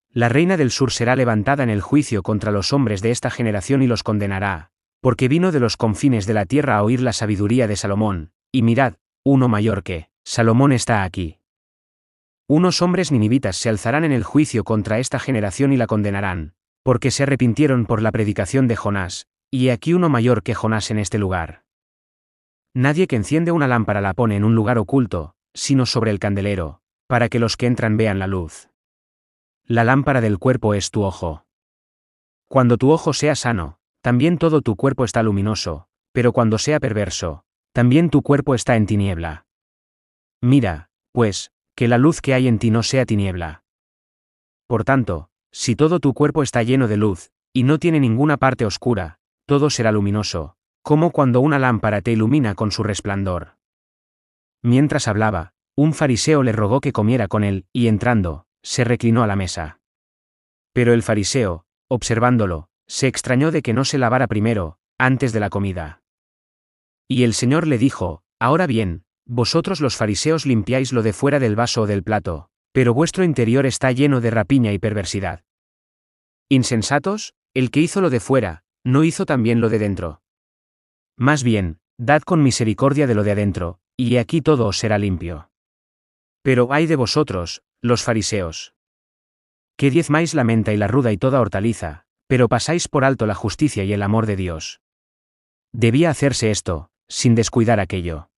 La reina del sur será levantada en el juicio contra los hombres de esta generación y los condenará, porque vino de los confines de la tierra a oír la sabiduría de Salomón, y mirad, uno mayor que Salomón está aquí. Unos hombres ninivitas se alzarán en el juicio contra esta generación y la condenarán, porque se arrepintieron por la predicación de Jonás, y he aquí uno mayor que Jonás en este lugar. Nadie que enciende una lámpara la pone en un lugar oculto, sino sobre el candelero, para que los que entran vean la luz. La lámpara del cuerpo es tu ojo. Cuando tu ojo sea sano, también todo tu cuerpo está luminoso, pero cuando sea perverso, también tu cuerpo está en tiniebla. Mira, pues, que la luz que hay en ti no sea tiniebla. Por tanto, si todo tu cuerpo está lleno de luz, y no tiene ninguna parte oscura, todo será luminoso, como cuando una lámpara te ilumina con su resplandor. Mientras hablaba, un fariseo le rogó que comiera con él, y entrando, se reclinó a la mesa. Pero el fariseo, observándolo, se extrañó de que no se lavara primero, antes de la comida. Y el Señor le dijo: ahora bien, vosotros los fariseos limpiáis lo de fuera del vaso o del plato, pero vuestro interior está lleno de rapiña y perversidad. Insensatos, el que hizo lo de fuera, ¿no hizo también lo de dentro? Más bien, dad con misericordia de lo de adentro, y he aquí todo os será limpio. Pero ay de vosotros, los fariseos, que diezmáis la menta y la ruda y toda hortaliza, pero pasáis por alto la justicia y el amor de Dios. Debía hacerse esto, sin descuidar aquello.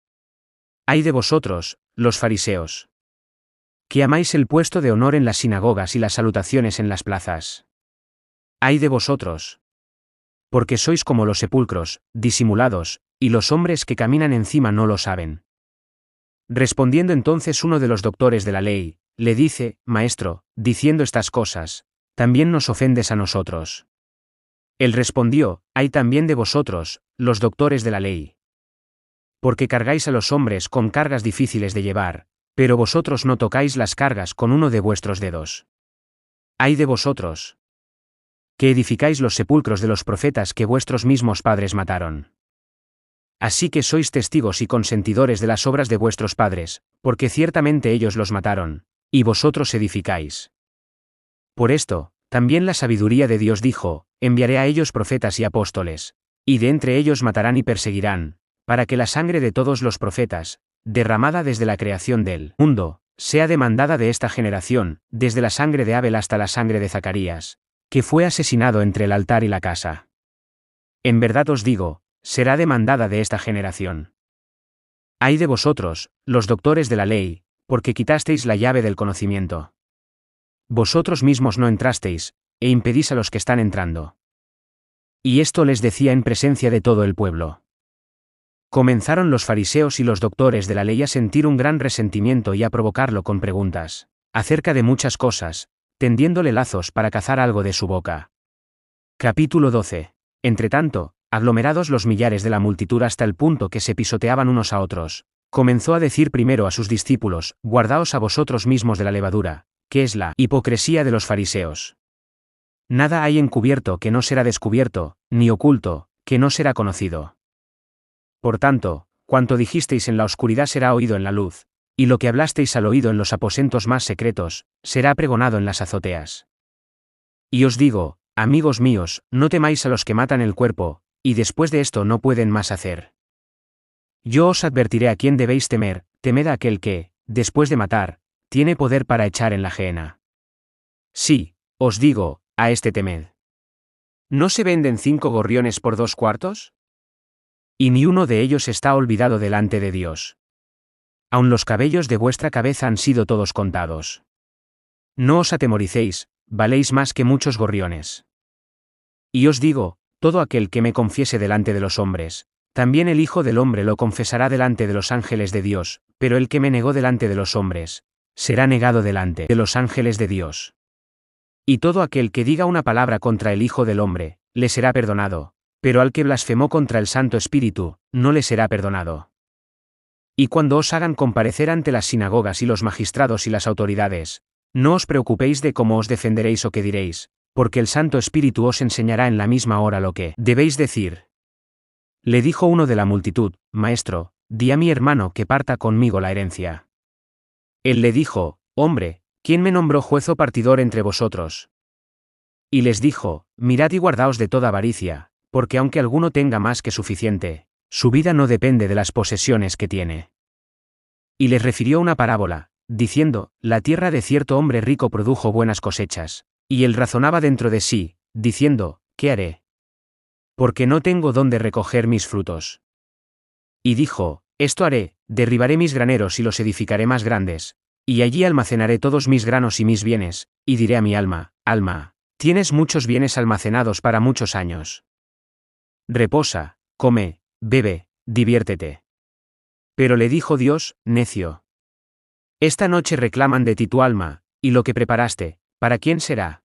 Ay de vosotros, los fariseos, que amáis el puesto de honor en las sinagogas y las salutaciones en las plazas. Ay de vosotros, porque sois como los sepulcros, disimulados, y los hombres que caminan encima no lo saben. Respondiendo entonces uno de los doctores de la ley, le dice: Maestro, diciendo estas cosas, ¿también nos ofendes a nosotros? Él respondió: Ay también de vosotros, los doctores de la ley. Porque cargáis a los hombres con cargas difíciles de llevar, pero vosotros no tocáis las cargas con uno de vuestros dedos. Ay de vosotros, que edificáis los sepulcros de los profetas que vuestros mismos padres mataron. Así que sois testigos y consentidores de las obras de vuestros padres, porque ciertamente ellos los mataron, y vosotros edificáis. Por esto, también la sabiduría de Dios dijo: enviaré a ellos profetas y apóstoles, y de entre ellos matarán y perseguirán, para que la sangre de todos los profetas, derramada desde la creación del mundo, sea demandada de esta generación, desde la sangre de Abel hasta la sangre de Zacarías, que fue asesinado entre el altar y la casa. En verdad os digo, será demandada de esta generación. Ay de vosotros, los doctores de la ley, porque quitasteis la llave del conocimiento. Vosotros mismos no entrasteis, e impedís a los que están entrando. Y esto les decía en presencia de todo el pueblo. Comenzaron los fariseos y los doctores de la ley a sentir un gran resentimiento y a provocarlo con preguntas, acerca de muchas cosas, tendiéndole lazos para cazar algo de su boca. Capítulo 12. Entretanto, aglomerados los millares de la multitud hasta el punto que se pisoteaban unos a otros, comenzó a decir primero a sus discípulos: guardaos a vosotros mismos de la levadura, que es la hipocresía de los fariseos. Nada hay encubierto que no será descubierto, ni oculto, que no será conocido. Por tanto, cuanto dijisteis en la oscuridad será oído en la luz, y lo que hablasteis al oído en los aposentos más secretos, será pregonado en las azoteas. Y os digo, amigos míos, no temáis a los que matan el cuerpo, y después de esto no pueden más hacer. Yo os advertiré a quién debéis temer: temed a aquel que, después de matar, tiene poder para echar en la gehenna. Sí, os digo, a este temed. ¿No se venden 5 gorriones por 2 cuartos? Y ni uno de ellos está olvidado delante de Dios. Aun los cabellos de vuestra cabeza han sido todos contados. No os atemoricéis, valéis más que muchos gorriones. Y os digo, todo aquel que me confiese delante de los hombres, también el Hijo del Hombre lo confesará delante de los ángeles de Dios, pero el que me negó delante de los hombres, será negado delante de los ángeles de Dios. Y todo aquel que diga una palabra contra el Hijo del Hombre, le será perdonado, pero al que blasfemó contra el Santo Espíritu, no le será perdonado. Y cuando os hagan comparecer ante las sinagogas y los magistrados y las autoridades, no os preocupéis de cómo os defenderéis o qué diréis, porque el Santo Espíritu os enseñará en la misma hora lo que debéis decir. Le dijo uno de la multitud: Maestro, di a mi hermano que parta conmigo la herencia. Él le dijo: Hombre, ¿quién me nombró juez o partidor entre vosotros? Y les dijo: Mirad y guardaos de toda avaricia, porque aunque alguno tenga más que suficiente, su vida no depende de las posesiones que tiene. Y les refirió una parábola, diciendo: La tierra de cierto hombre rico produjo buenas cosechas, y él razonaba dentro de sí, diciendo: ¿Qué haré? Porque no tengo dónde recoger mis frutos. Y dijo: Esto haré: derribaré mis graneros y los edificaré más grandes, y allí almacenaré todos mis granos y mis bienes, y diré a mi alma: Alma, tienes muchos bienes almacenados para muchos años. Reposa, come, bebe, diviértete. Pero le dijo Dios: Necio. Esta noche reclaman de ti tu alma, y lo que preparaste, ¿para quién será?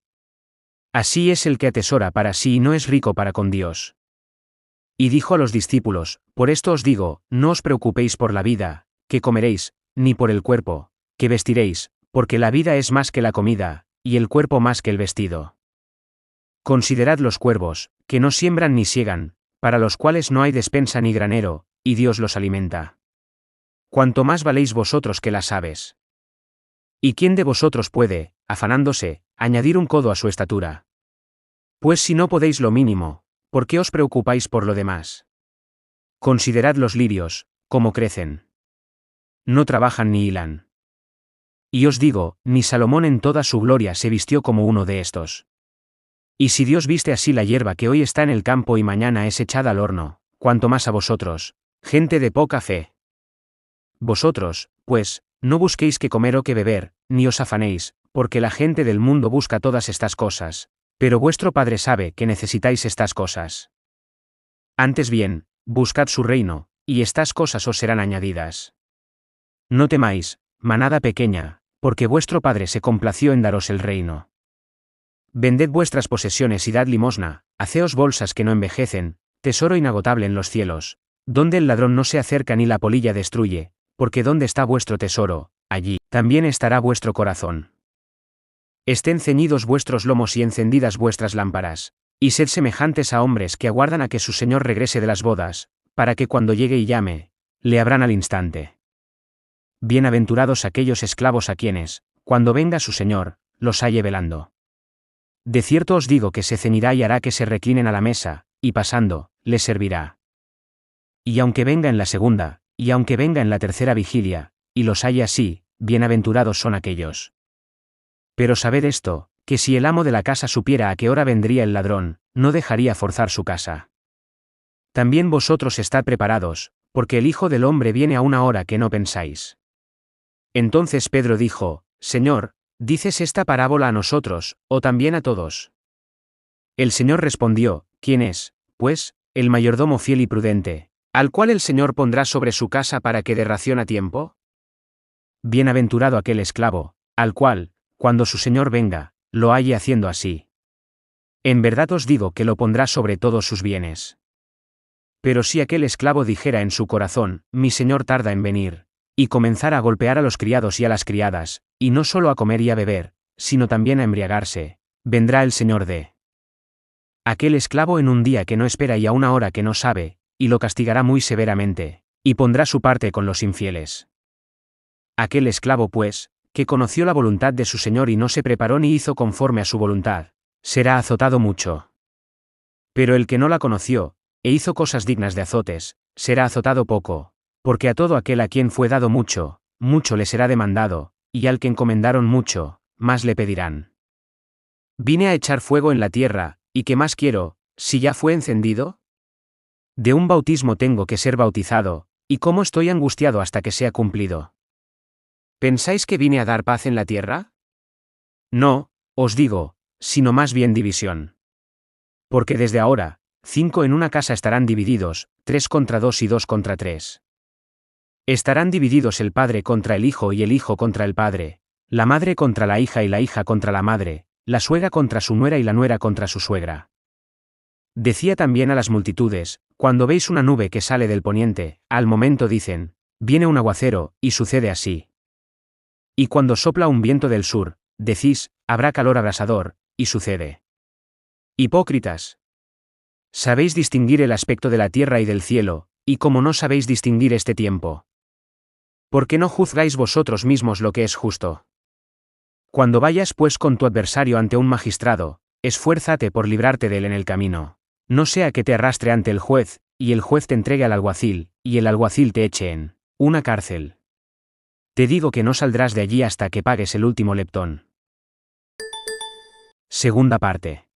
Así es el que atesora para sí y no es rico para con Dios. Y dijo a los discípulos: Por esto os digo, no os preocupéis por la vida, que comeréis, ni por el cuerpo, que vestiréis, porque la vida es más que la comida, y el cuerpo más que el vestido. Considerad los cuervos, que no siembran ni siegan, para los cuales no hay despensa ni granero, y Dios los alimenta. ¿Cuánto más valéis vosotros que las aves? ¿Y quién de vosotros puede, afanándose, añadir un codo a su estatura? Pues si no podéis lo mínimo, ¿por qué os preocupáis por lo demás? Considerad los lirios, cómo crecen. No trabajan ni hilan. Y os digo, ni Salomón en toda su gloria se vistió como uno de estos. Y si Dios viste así la hierba que hoy está en el campo y mañana es echada al horno, cuánto más a vosotros, gente de poca fe. Vosotros, pues, no busquéis qué comer o qué beber, ni os afanéis, porque la gente del mundo busca todas estas cosas, pero vuestro Padre sabe que necesitáis estas cosas. Antes bien, buscad su reino, y estas cosas os serán añadidas. No temáis, manada pequeña, porque vuestro Padre se complació en daros el reino. Vended vuestras posesiones y dad limosna, haceos bolsas que no envejecen, tesoro inagotable en los cielos, donde el ladrón no se acerca ni la polilla destruye, porque donde está vuestro tesoro, allí también estará vuestro corazón. Estén ceñidos vuestros lomos y encendidas vuestras lámparas, y sed semejantes a hombres que aguardan a que su señor regrese de las bodas, para que cuando llegue y llame, le abran al instante. Bienaventurados aquellos esclavos a quienes, cuando venga su señor, los halle velando. De cierto os digo que se ceñirá y hará que se reclinen a la mesa, y pasando, les servirá. Y aunque venga en la segunda, y aunque venga en la tercera vigilia, y los halle así, bienaventurados son aquellos. Pero sabed esto, que si el amo de la casa supiera a qué hora vendría el ladrón, no dejaría forzar su casa. También vosotros estad preparados, porque el Hijo del Hombre viene a una hora que no pensáis. Entonces Pedro dijo: Señor, ¿dices esta parábola a nosotros, o también a todos? El Señor respondió: ¿Quién es, pues, el mayordomo fiel y prudente, al cual el Señor pondrá sobre su casa para que dé ración a tiempo? Bienaventurado aquel esclavo, al cual, cuando su Señor venga, lo halle haciendo así. En verdad os digo que lo pondrá sobre todos sus bienes. Pero si aquel esclavo dijera en su corazón, mi Señor tarda en venir, y comenzara a golpear a los criados y a las criadas, y no solo a comer y a beber, sino también a embriagarse, vendrá el Señor de aquel esclavo en un día que no espera y a una hora que no sabe, y lo castigará muy severamente, y pondrá su parte con los infieles. Aquel esclavo pues, que conoció la voluntad de su Señor y no se preparó ni hizo conforme a su voluntad, será azotado mucho. Pero el que no la conoció, e hizo cosas dignas de azotes, será azotado poco, porque a todo aquel a quien fue dado mucho, mucho le será demandado, y al que encomendaron mucho, más le pedirán. Vine a echar fuego en la tierra, ¿y qué más quiero, si ya fue encendido? De un bautismo tengo que ser bautizado, y cómo estoy angustiado hasta que sea cumplido. ¿Pensáis que vine a dar paz en la tierra? No, os digo, sino más bien división. Porque desde ahora, 5 en una casa estarán divididos, 3 contra 2 y 2 contra 3. Estarán divididos el padre contra el hijo y el hijo contra el padre, la madre contra la hija y la hija contra la madre, la suegra contra su nuera y la nuera contra su suegra. Decía también a las multitudes, cuando veis una nube que sale del poniente, al momento dicen, viene un aguacero, y sucede así. Y cuando sopla un viento del sur, decís, habrá calor abrasador, y sucede. Hipócritas. Sabéis distinguir el aspecto de la tierra y del cielo, y como no sabéis distinguir este tiempo. ¿Por qué no juzgáis vosotros mismos lo que es justo? Cuando vayas pues con tu adversario ante un magistrado, esfuérzate por librarte de él en el camino. No sea que te arrastre ante el juez, y el juez te entregue al alguacil, y el alguacil te eche en una cárcel. Te digo que no saldrás de allí hasta que pagues el último leptón. Segunda parte.